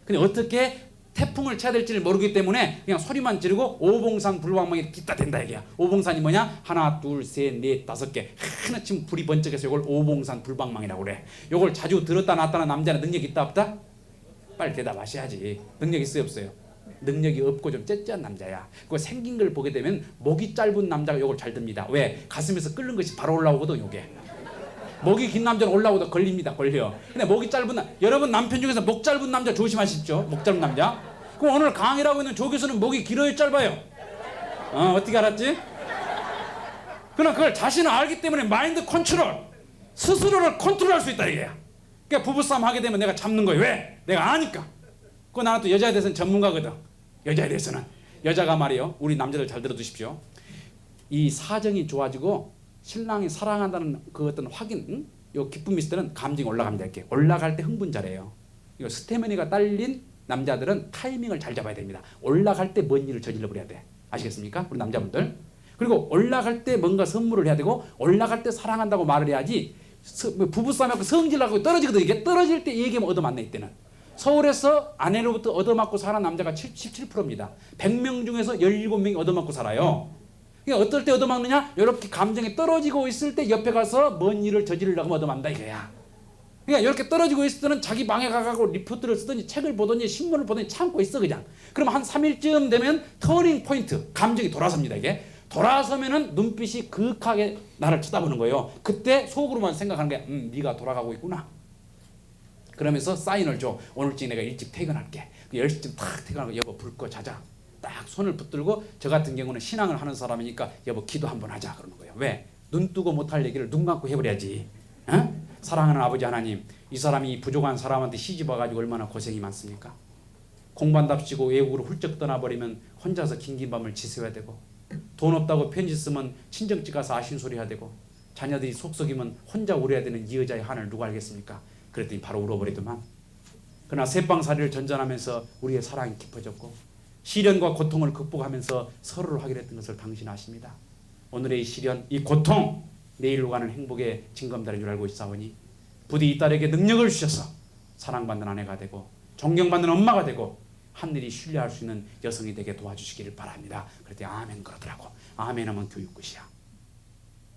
근데 어떻게 태풍을 쳐야 될지를 모르기 때문에 그냥 소리만 지르고 오봉산 불방망이 깃다 댄다 이게야. 오봉산이 뭐냐? 하나, 둘, 셋, 넷, 5개 하나쯤 불이 번쩍해서 이걸 오봉산 불방망이라고 그래. 이걸 자주 들었다 놨다는 남자는 능력 있다 없다? 빨리 대답하셔야지. 능력 있어요 없어요? 능력이 없고 좀 째째한 남자야. 그 생긴 걸 보게 되면 목이 짧은 남자가 요걸 잘 듭니다. 왜? 가슴에서 끓는 것이 바로 올라오거든. 요게 목이 긴 남자는 올라오다 걸립니다. 걸려. 근데 목이 짧은 여러분 남편 중에서 목 짧은 남자 조심하십시오. 목 짧은 남자. 그럼 오늘 강의라고 있는 조 교수는 목이 길어요 짧아요? 어떻게 알았지? 그러나 그걸 자신은 알기 때문에 마인드 컨트롤, 스스로를 컨트롤할 수 있다 이게야. 그러니까 부부싸움 하게 되면 내가 잡는 거예요. 왜? 내가 아니까. 그 나는 또 여자에 대해서는 전문가거든. 여자에 대해서는. 여자가 말이요. 우리 남자들 잘 들어두십시오. 이 사정이 좋아지고 신랑이 사랑한다는 그 어떤 확인, 응? 요 기쁨이 있을 때는 감정이 올라갑니다. 이렇게 올라갈 때 흥분 잘해요. 이거 스태미나가 딸린 남자들은 타이밍을 잘 잡아야 됩니다. 올라갈 때 뭔 일을 저질러 버려야 돼. 아시겠습니까? 우리 남자분들. 그리고 올라갈 때 뭔가 선물을 해야 되고 올라갈 때 사랑한다고 말을 해야지. 부부싸움하고 성질나고 떨어지거든. 이게 떨어질 때 얘기하면 얻어맞네 이때는. 서울에서 아내로부터 얻어맞고 사는 남자가 77%입니다. 100명 중에서 17명이 얻어맞고 살아요. 그러니까 어떨 때 얻어맞느냐? 이렇게 감정이 떨어지고 있을 때 옆에 가서 뭔 일을 저지르려고 얻어맞는다 이거야. 그러니까 이렇게 떨어지고 있을 때는 자기 방에 가고 리포트를 쓰든지 책을 보든지 신문을 보든지 참고 있어 그냥. 그럼 한 3일쯤 되면 터닝 포인트, 감정이 돌아섭니다. 이게 돌아서면은 눈빛이 그윽하게 나를 쳐다보는 거예요. 그때 속으로만 생각하는 게 네가 돌아가고 있구나. 그러면서 사인을 줘. 오늘쯤 내가 일찍 퇴근할게. 10시쯤 탁 퇴근하고 여보 불 꺼 자자. 딱 손을 붙들고 저 같은 경우는 신앙을 하는 사람이니까 여보 기도 한번 하자 그러는 거예요. 왜? 눈 뜨고 못할 얘기를 눈 감고 해버려야지. 어? 사랑하는 아버지 하나님, 이 사람이 부족한 사람한테 시집 와가지고 얼마나 고생이 많습니까? 공부한답시고 외국으로 훌쩍 떠나버리면 혼자서 긴긴 밤을 지새워야 되고, 돈 없다고 편지 쓰면 친정집 가서 아쉬운 소리 해야 되고, 자녀들이 속썩이면 혼자 울어야 되는 이 여자의 한을 누가 알겠습니까? 그랬더니 바로 울어버리더만. 그러나 새빵살이를 전전하면서 우리의 사랑이 깊어졌고 시련과 고통을 극복하면서 서로를 하기로 했던 것을 당신 아십니다. 오늘의 이 시련, 이 고통, 내일로 가는 행복의 징검다리인 줄 알고 있사오니 부디 이 딸에게 능력을 주셔서 사랑받는 아내가 되고 존경받는 엄마가 되고 하늘이 신뢰할 수 있는 여성이 되게 도와주시기를 바랍니다. 그랬더니 아멘 그러더라고. 아멘 하면 교육굿이야.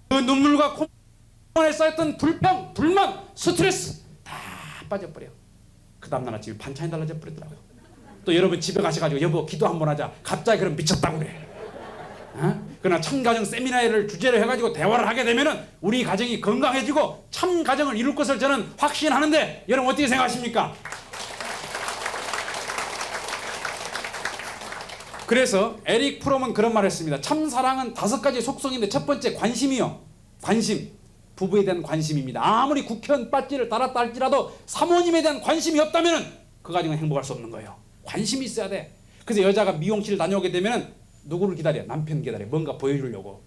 그 눈물과 콧물에 쌓였던 불평, 불만, 스트레스 다 빠져버려. 그 다음날 아침에 반찬이 달라져 버리더라고요. 또 여러분 집에 가셔가지고 여보 기도 한번 하자. 갑자기 그럼 미쳤다고 그래. 어? 그러나 참가정 세미나를 주제로 해가지고 대화를 하게 되면은 우리 가정이 건강해지고 참 가정을 이룰 것을 저는 확신하는데 여러분 어떻게 생각하십니까? 그래서 에릭 프롬은 그런 말을 했습니다. 참 사랑은 5가지 속성인데 첫 번째 관심이요. 관심. 부부에 대한 관심입니다. 아무리 국회의원 빠지를 달았다 할지라도 사모님에 대한 관심이 없다면 그 가정은 행복할 수 없는 거예요. 관심이 있어야 돼. 그래서 여자가 미용실 다녀오게 되면 누구를 기다려? 남편 기다려. 뭔가 보여주려고.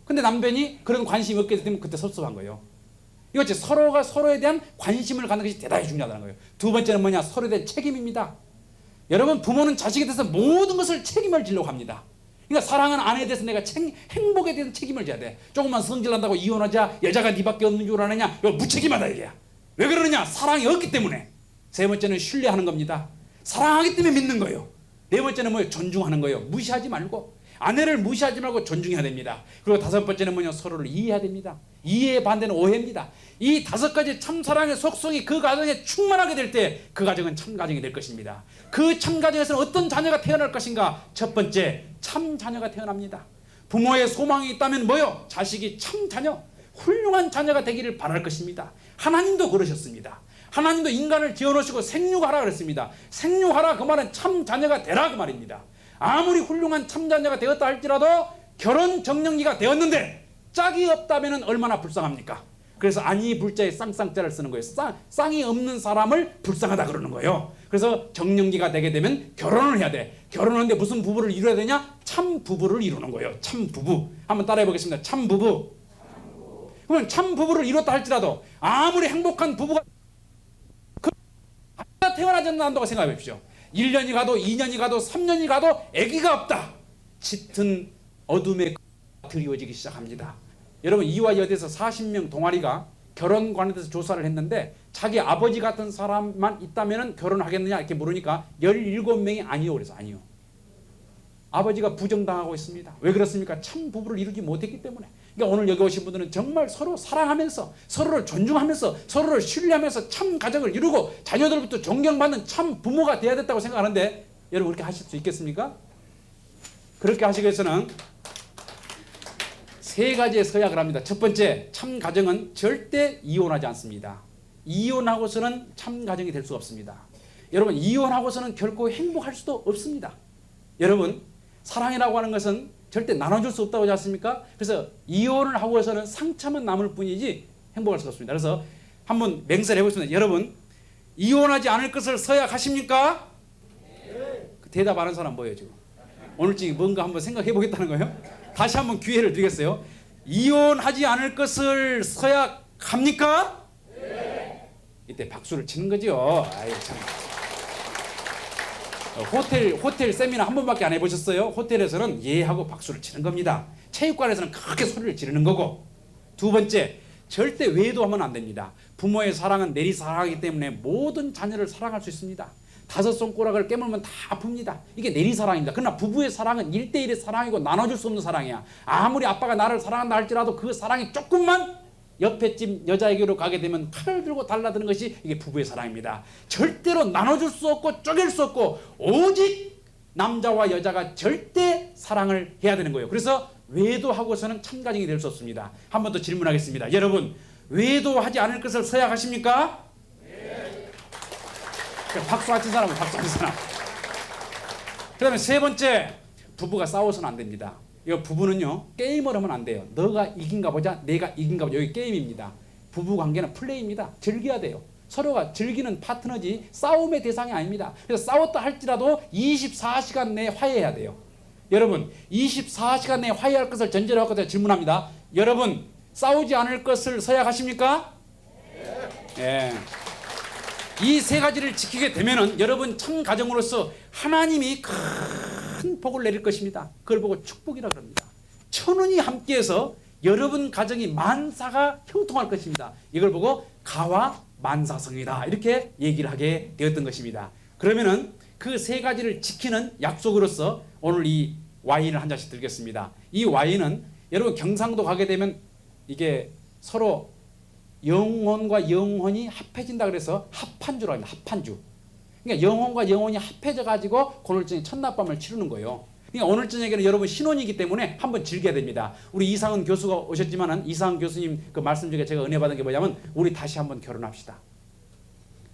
근데 남편이 그런 관심이 없게 되면 그때 섭섭한 거예요. 이것이 서로가 서로에 대한 관심을 갖는 것이 대단히 중요하다는 거예요. 두 번째는 뭐냐? 서로에 대한 책임입니다. 여러분 부모는 자식에 대해서 모든 것을 책임을 지려고 합니다. 그러니까 사랑하는 아내에 대해서 내가 행복에 대한 책임을 져야 돼. 조금만 성질난다고 이혼하자. 여자가 네밖에 없는 줄 아느냐? 이거 무책임하다 이게. 왜 그러느냐? 사랑이 없기 때문에. 세 번째는 신뢰하는 겁니다. 사랑하기 때문에 믿는 거예요. 네 번째는 뭐예요? 존중하는 거예요. 무시하지 말고. 아내를 무시하지 말고 존중해야 됩니다. 그리고 다섯 번째는 뭐냐? 서로를 이해해야 됩니다. 이해의 반대는 오해입니다. 이 5가지 참사랑의 속성이 그 가정에 충만하게 될 때 그 가정은 참가정이 될 것입니다. 그 참가정에서는 어떤 자녀가 태어날 것인가? 첫 번째, 참자녀가 태어납니다. 부모의 소망이 있다면 뭐요? 자식이 참자녀, 훌륭한 자녀가 되기를 바랄 것입니다. 하나님도 그러셨습니다. 하나님도 인간을 지어놓으시고 생육하라 그랬습니다. 생육하라 그 말은 참자녀가 되라 그 말입니다. 아무리 훌륭한 참자녀가 되었다 할지라도 결혼 정년기가 되었는데 짝이 없다면 얼마나 불쌍합니까? 그래서 아니 불자에 쌍쌍자를 쓰는 거예요. 쌍이 없는 사람을 불쌍하다 그러는 거예요. 그래서 정년기가 되게 되면 결혼을 해야 돼. 결혼하는데 무슨 부부를 이루어야 되냐? 참 부부를 이루는 거예요. 참 부부. 한번 따라해 보겠습니다. 참 부부. 그러면 참 부부를 이뤘다 할지라도 아무리 행복한 부부가 태어나지 않는다고 생각해 보십시오. 1년이 가도 2년이 가도 3년이 가도 아기가 없다. 짙은 어둠에 드리워지기 시작합니다. 여러분 이화 여대에서 40명 동아리가 결혼관에 대해서 조사를 했는데 자기 아버지 같은 사람만 있다면 결혼하겠느냐 이렇게 물으니까 17명이 아니요 그래서 아니요. 아버지가 부정당하고 있습니다. 왜 그렇습니까? 참 부부를 이루지 못했기 때문에. 그러니까 오늘 여기 오신 분들은 정말 서로 사랑하면서 서로를 존중하면서 서로를 신뢰하면서 참 가정을 이루고 자녀들부터 존경받는 참 부모가 되어야 됐다고 생각하는데 여러분 그렇게 하실 수 있겠습니까? 그렇게 하시기 위해서는 3가지의 서약을 합니다. 첫 번째, 참 가정은 절대 이혼하지 않습니다. 이혼하고서는 참 가정이 될 수 없습니다. 여러분 이혼하고서는 결코 행복할 수도 없습니다. 여러분 사랑이라고 하는 것은 절대 나눠줄 수 없다고 하지 않습니까? 그래서 이혼을 하고서는 상처만 남을 뿐이지 행복할 수 없습니다. 그래서 한번 맹세를 해보겠습니다. 여러분 이혼하지 않을 것을 서약하십니까? 네. 대답하는 사람 뭐예요 지금? 오늘쯤 뭔가 한번 생각해 보겠다는 거예요? 다시 한번 기회를 드리겠어요. 이혼하지 않을 것을 서약합니까? 네. 이때 박수를 치는 거죠. 아이 참. 호텔 세미나 한 번밖에 안 해보셨어요? 호텔에서는 예 하고 박수를 치는 겁니다. 체육관에서는 크게 소리를 지르는 거고. 두 번째, 절대 외도하면 안 됩니다. 부모의 사랑은 내리사랑이기 때문에 모든 자녀를 사랑할 수 있습니다. 5 손가락을 깨물면 다 아픕니다. 이게 내리사랑입니다. 그러나 부부의 사랑은 1대1의 사랑이고 나눠줄 수 없는 사랑이야. 아무리 아빠가 나를 사랑한다 할지라도 그 사랑이 조금만 옆에 집 여자에게로 가게 되면 칼을 들고 달라드는 것이 이게 부부의 사랑입니다. 절대로 나눠줄 수 없고 쪼갤 수 없고 오직 남자와 여자가 절대 사랑을 해야 되는 거예요. 그래서 외도하고서는 참가정이 될 수 없습니다. 한 번 더 질문하겠습니다. 여러분, 외도하지 않을 것을 서약하십니까? 네. 박수 안 친 사람은 박수 안 친 사람. 그 다음에 세 번째, 부부가 싸워서는 안 됩니다. 이거 부부는요, 게임을 하면 안 돼요. 너가 이긴가 보자, 내가 이긴가 보자. 여기 게임입니다. 부부 관계는 플레이입니다. 즐겨야 돼요. 서로가 즐기는 파트너지 싸움의 대상이 아닙니다. 그래서 싸웠다 할지라도 24시간 내에 화해해야 돼요. 여러분, 24시간 내에 화해할 것을 전제로 하고 제가 질문합니다. 여러분, 싸우지 않을 것을 서약하십니까? 네. 이 세 가지를 지키게 되면은 여러분 참 가정으로서 하나님이 큰 복을 내릴 것입니다. 그걸 보고 축복이라 그럽니다. 천운이 함께해서 여러분 가정이 만사가 형통할 것입니다. 이걸 보고 가와 만사성이다 이렇게 얘기를 하게 되었던 것입니다. 그러면은 그 세 가지를 지키는 약속으로서 오늘 이 와인을 한 잔씩 들겠습니다. 이 와인은 여러분 경상도 가게 되면 이게 서로 영혼과 영혼이 합해진다 그래서 합판주라고 합니다. 합판주. 그러니까 영혼과 영혼이 합해져 가지고 오늘 저녁에 첫낮밤을 치르는 거예요. 그러니까 오늘 저녁에는 여러분 신혼이기 때문에 한번 즐겨야 됩니다. 우리 이상은 교수가 오셨지만은 이상은 교수님 그 말씀 중에 제가 은혜 받은 게 뭐냐면 우리 다시 한번 결혼합시다.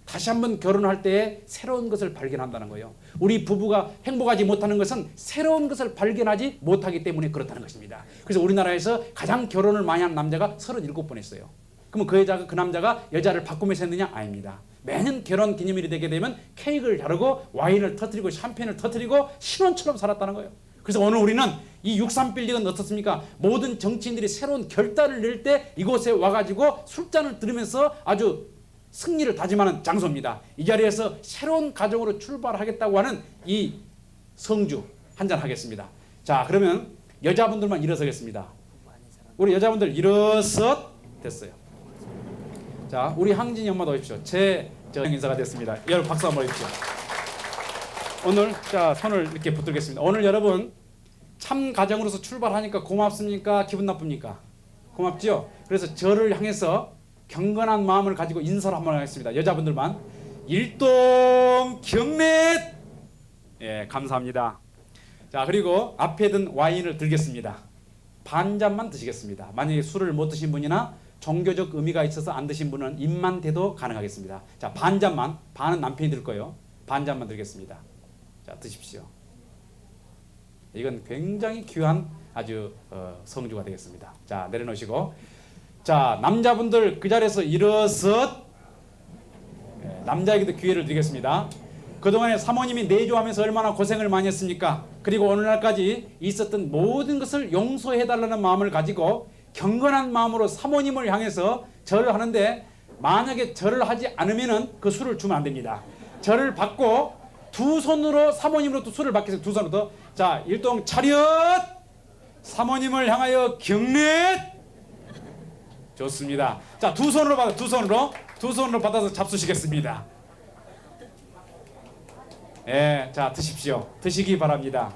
다시 한번 결혼할 때 새로운 것을 발견한다는 거예요. 우리 부부가 행복하지 못하는 것은 새로운 것을 발견하지 못하기 때문에 그렇다는 것입니다. 그래서 우리나라에서 가장 결혼을 많이 한 남자가 37번 했어요. 그러면 그 남자가 여자를 바꾸면서 했느냐? 아닙니다. 매년 결혼 기념일이 되게 되면 케이크를 자르고 와인을 터뜨리고 샴페인을 터뜨리고 신혼처럼 살았다는 거예요. 그래서 오늘 우리는 이 63빌딩은 어떻습니까? 모든 정치인들이 새로운 결단을 낼 때 이곳에 와가지고 술잔을 들으면서 아주 승리를 다짐하는 장소입니다. 이 자리에서 새로운 가정으로 출발하겠다고 하는 이 성주 한잔 하겠습니다. 자, 그러면 여자분들만 일어서겠습니다. 우리 여자분들 일어서 됐어요. 자, 우리 항진이 엄마도 오십시오. 저 인사가 됐습니다. 여러분 박수 한번 해주십시오. 오늘 자 손을 이렇게 붙들겠습니다. 오늘 여러분 참 가정으로서 출발하니까 고맙습니까? 기분 나쁩니까? 고맙죠? 그래서 저를 향해서 경건한 마음을 가지고 인사를 한번 하겠습니다. 여자분들만 일동 경례. 예, 감사합니다. 자, 그리고 앞에 든 와인을 들겠습니다. 반 잔만 드시겠습니다. 만약에 술을 못 드신 분이나 종교적 의미가 있어서 안 드신 분은 입만 대도 가능하겠습니다. 자, 반 잔만, 반은 남편이 들 거예요. 반 잔만 드리겠습니다. 자, 드십시오. 이건 굉장히 귀한 아주 성주가 되겠습니다. 자, 내려놓으시고, 자, 남자분들 그 자리에서 일어서 남자에게도 기회를 드리겠습니다. 그동안에 사모님이 내조하면서 얼마나 고생을 많이 했습니까? 그리고 오늘날까지 있었던 모든 것을 용서해달라는 마음을 가지고 경건한 마음으로 사모님을 향해서 절을 하는데 만약에 절을 하지 않으면은 그 술을 주면 안 됩니다. 절을 받고 두 손으로 사모님으로부터 술을 받겠습니다. 두 손으로. 자, 일동 차렷! 사모님을 향하여 경례! 좋습니다. 자, 두 손으로 받아, 두 손으로 받아서 잡수시겠습니다. 예, 자, 드십시오. 드시기 바랍니다.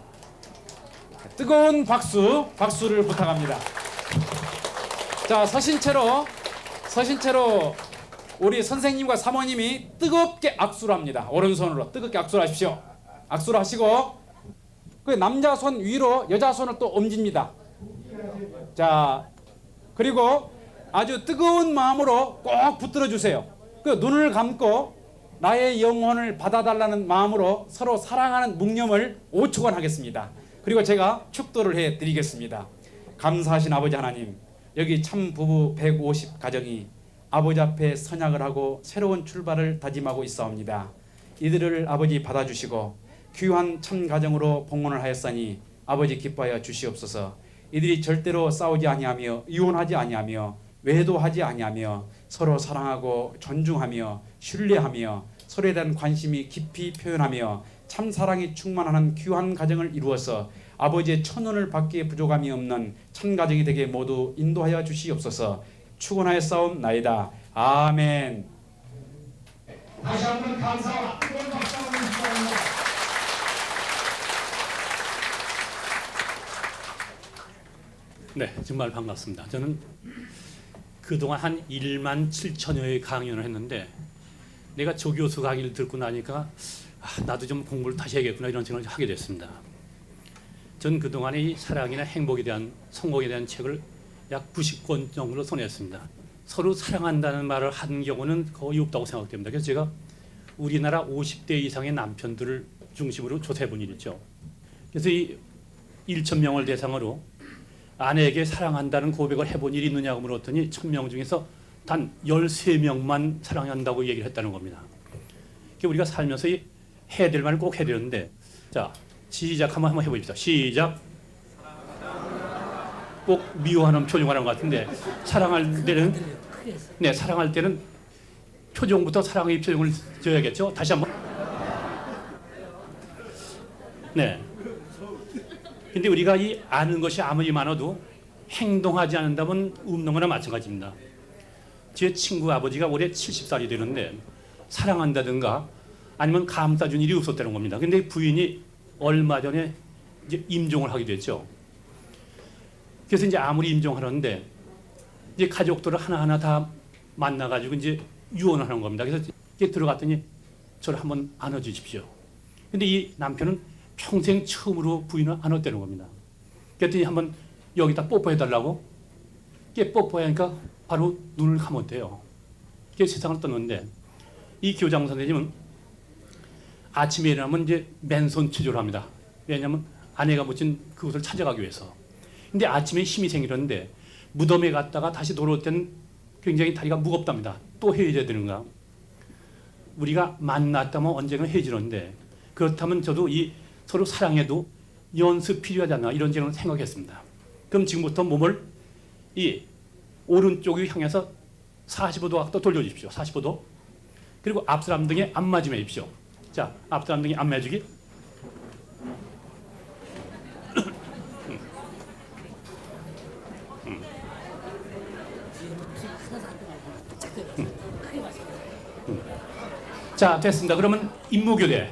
뜨거운 박수를 부탁합니다. 자, 서신체로 우리 선생님과 사모님이 뜨겁게 악수를 합니다. 오른손으로 뜨겁게 악수를 하십시오. 악수를 하시고 그 남자 손 위로 여자 손을 또 옮깁니다. 자, 그리고 아주 뜨거운 마음으로 꼭 붙들어 주세요. 그 눈을 감고 나의 영혼을 받아달라는 마음으로 서로 사랑하는 묵념을 5초간 하겠습니다. 그리고 제가 축도를 해드리겠습니다. 감사하신 아버지 하나님, 여기 참 부부 150 가정이 아버지 앞에 선약을 하고 새로운 출발을 다짐하고 있사옵니다. 이들을 아버지 받아주시고 귀한 참 가정으로 봉헌을 하였사니 아버지 기뻐하여 주시옵소서. 이들이 절대로 싸우지 아니하며 이혼하지 아니하며 외도하지 아니하며 서로 사랑하고 존중하며 신뢰하며 서로에 대한 관심이 깊이 표현하며 참 사랑이 충만하는 귀한 가정을 이루어서 아버지의 천원을 받기에 부족함이 없는 참 가정이 되게 모두 인도하여 주시옵소서. 축원하였사옵나이다. 아멘. 다시 한번 감사와 뜨거운 박수 한번 부탁드립니다. 네, 정말 반갑습니다. 저는 그동안 한 1만 7천여의 강연을 했는데 내가 조교수 강의를 듣고 나니까 나도 좀 공부를 다시 해야겠구나 이런 생각을 하게 됐습니다. 전 그동안에 이 사랑이나 행복에 대한 성공에 대한 책을 약 90권 정도로 손했습니다. 서로 사랑한다는 말을 한 경우는 거의 없다고 생각됩니다. 그래서 제가 우리나라 50대 이상의 남편들을 중심으로 조사해 본 일이 있죠. 그래서 이 1,000명을 대상으로 아내에게 사랑한다는 고백을 해본 일이 있느냐고 물었더니 1,000명 중에서 단 13명만 사랑한다고 얘기를 했다는 겁니다. 그러니까 우리가 살면서 이 해야 될 말을 꼭 해야 되는데, 자, 시작 한번 해보십시오. 시작. 꼭 미워하는 표정하는 것 같은데, 사랑할 때는, 네, 사랑할 때는 표정부터 사랑의 표정을 지어야겠죠. 다시 한번. 네. 근데 우리가 이 아는 것이 아무리 많아도 행동하지 않는다면 없는 거나 마찬가지입니다. 제 친구 아버지가 올해 70살이 되는데 사랑한다든가 아니면 감싸준 일이 없었다는 겁니다. 근데 부인이 얼마 전에 이제 임종을 하게 됐죠. 그래서 이제 아무리 임종하는데 이제 가족들을 하나하나 다 만나가지고 이제 유언을 하는 겁니다. 그래서 이게 들어갔더니 저를 한번 안아주십시오. 근데 이 남편은 평생 처음으로 부인을 안았다는 겁니다. 그랬더니 한번 여기다 뽀뽀해달라고. 이게 뽀뽀하니까 바로 눈을 감았대요. 이게 세상을 떴는데 이 교장 선생님은 아침에 일어나면 이제 맨손 체조를 합니다. 왜냐하면 아내가 묻힌 그것을 찾아가기 위해서. 근데 아침에 힘이 생기는데 무덤에 갔다가 다시 돌아올 때는 굉장히 다리가 무겁답니다. 또 헤어져야 되는가? 우리가 만났다면 언젠가 헤어지는데 그렇다면 저도 이 서로 사랑해도 연습 필요하지 않나 이런 점을 생각했습니다. 그럼 지금부터 몸을 이 오른쪽을 향해서 45도 각도 돌려주십시오. 45도. 그리고 앞사람 등에 안마주해 주십시오. 자, 앞사람 등에 안마주기. 자, 됐습니다. 그러면 임무교대.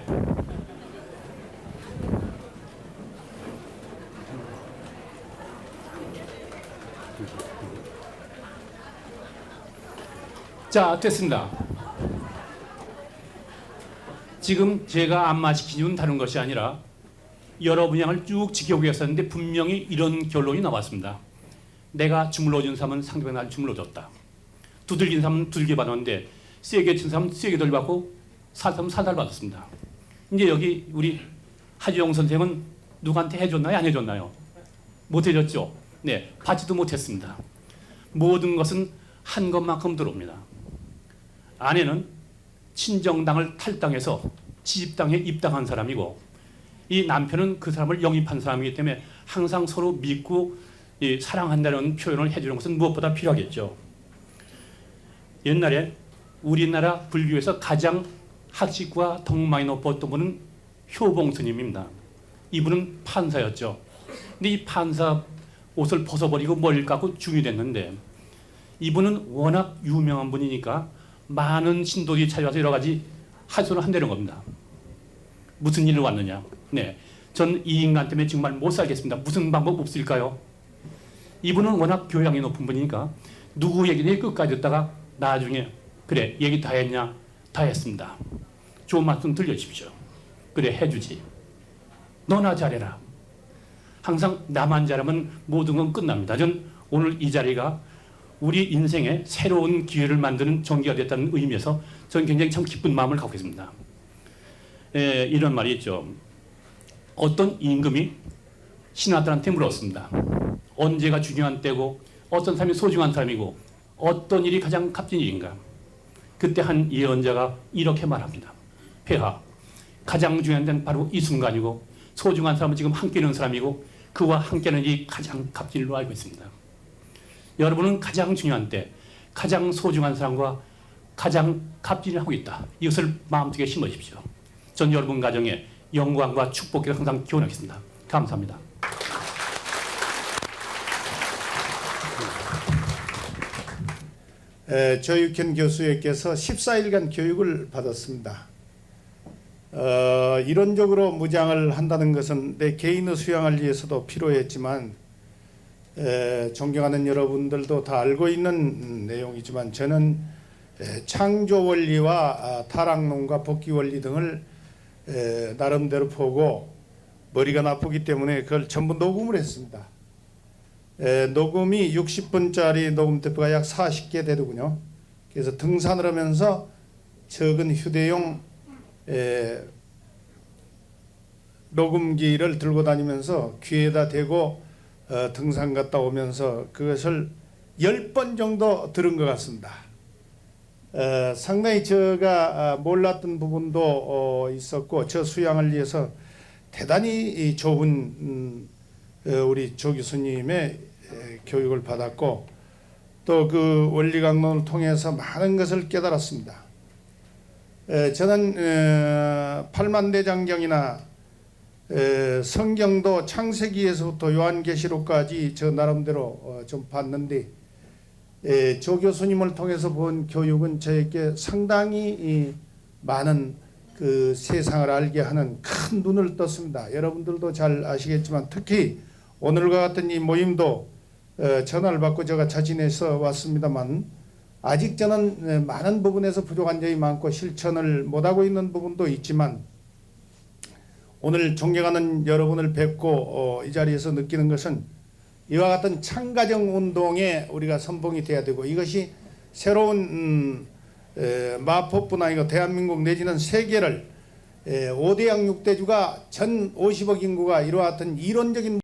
자, 됐습니다. 지금 제가 안마시키는 다른 것이 아니라 여러 분양을 쭉 지켜보고 있었는데 분명히 이런 결론이 나왔습니다. 내가 주물러준 사람은 상대방이 날 주물러줬다. 두들긴 사람은 두들겨 받았는데 세게 친 사람은 세게 돌받고 살 사람은 살살 받았습니다. 이제 여기 우리 하주영 선생은 누구한테 해줬나요? 안 해줬나요? 못 해줬죠? 네, 받지도 못했습니다. 모든 것은 한 것만큼 들어옵니다. 아내는 친정당을 탈당해서 시집당에 입당한 사람이고 이 남편은 그 사람을 영입한 사람이기 때문에 항상 서로 믿고 사랑한다는 표현을 해주는 것은 무엇보다 필요하겠죠. 옛날에 우리나라 불교에서 가장 학식과 덕망이 높았던 분은 효봉 스님입니다. 이분은 판사였죠. 근데 이 판사 옷을 벗어버리고 머리를 깎고 중이 됐는데 이분은 워낙 유명한 분이니까 많은 신도들이 찾아와서 여러 가지 하소를 한다는 겁니다. 무슨 일로 왔느냐? 네, 전 이 인간 때문에 정말 못 살겠습니다. 무슨 방법 없을까요? 이분은 워낙 교양이 높은 분이니까 누구 얘기를 끝까지 듣다가 나중에 그래 얘기 다 했냐? 다 했습니다. 좋은 말씀 들려주십시오. 그래 해주지. 너나 잘해라. 항상 나만 잘하면 모든 건 끝납니다. 전 오늘 이 자리가 우리 인생에 새로운 기회를 만드는 전기가 됐다는 의미에서 저는 굉장히 참 기쁜 마음을 갖고 있습니다. 이런 말이 있죠. 어떤 임금이 신하들한테 물었습니다. 언제가 중요한 때고 어떤 사람이 소중한 사람이고 어떤 일이 가장 값진 일인가. 그때 한 예언자가 이렇게 말합니다. 폐하, 가장 중요한 데는 바로 이 순간이고 소중한 사람은 지금 함께 있는 사람이고 그와 함께하는 일이 가장 값진 일로 알고 있습니다. 여러분은 가장 중요한 때 가장 소중한 사람과 가장 값진 일을 하고 있다. 이것을 마음속에 심으십시오. 전 여러분 가정에 영광과 축복을 항상 기원하겠습니다. 감사합니다. 조육현 교수께서 14일간 교육을 받았습니다. 이론적으로 무장을 한다는 것은 내 개인의 수양을 위해서도 필요했지만 존경하는 여러분들도 다 알고 있는 내용이지만 저는 창조 원리와 타락론과 복귀 원리 등을 나름대로 보고 머리가 나쁘기 때문에 그걸 전부 녹음을 했습니다. 녹음이 60분짜리 녹음 테이프가 약 40개 되더군요. 그래서 등산을 하면서 적은 휴대용 녹음기를 들고 다니면서 귀에다 대고 등산 갔다 오면서 그것을 10번 정도 들은 것 같습니다. 상당히 제가 몰랐던 부분도 있었고 저 수양을 위해서 대단히 좋은 우리 조 교수님의 교육을 받았고 또 그 원리강론을 통해서 많은 것을 깨달았습니다. 저는 팔만대장경이나 성경도 창세기에서부터 요한계시록까지 저 나름대로 좀 봤는데 조 교수님을 통해서 본 교육은 저에게 상당히 많은 그 세상을 알게 하는 큰 눈을 떴습니다. 여러분들도 잘 아시겠지만 특히 오늘과 같은 이 모임도 전화를 받고 제가 자진해서 왔습니다만 아직 저는 많은 부분에서 부족한 점이 많고 실천을 못하고 있는 부분도 있지만 오늘 존경하는 여러분을 뵙고 이 자리에서 느끼는 것은 이와 같은 창가정 운동에 우리가 선봉이 돼야 되고 이것이 새로운 마포뿐 아니고 대한민국 내지는 세계를 5대양 6대주가 전 50억 인구가 이와 같은 이론적인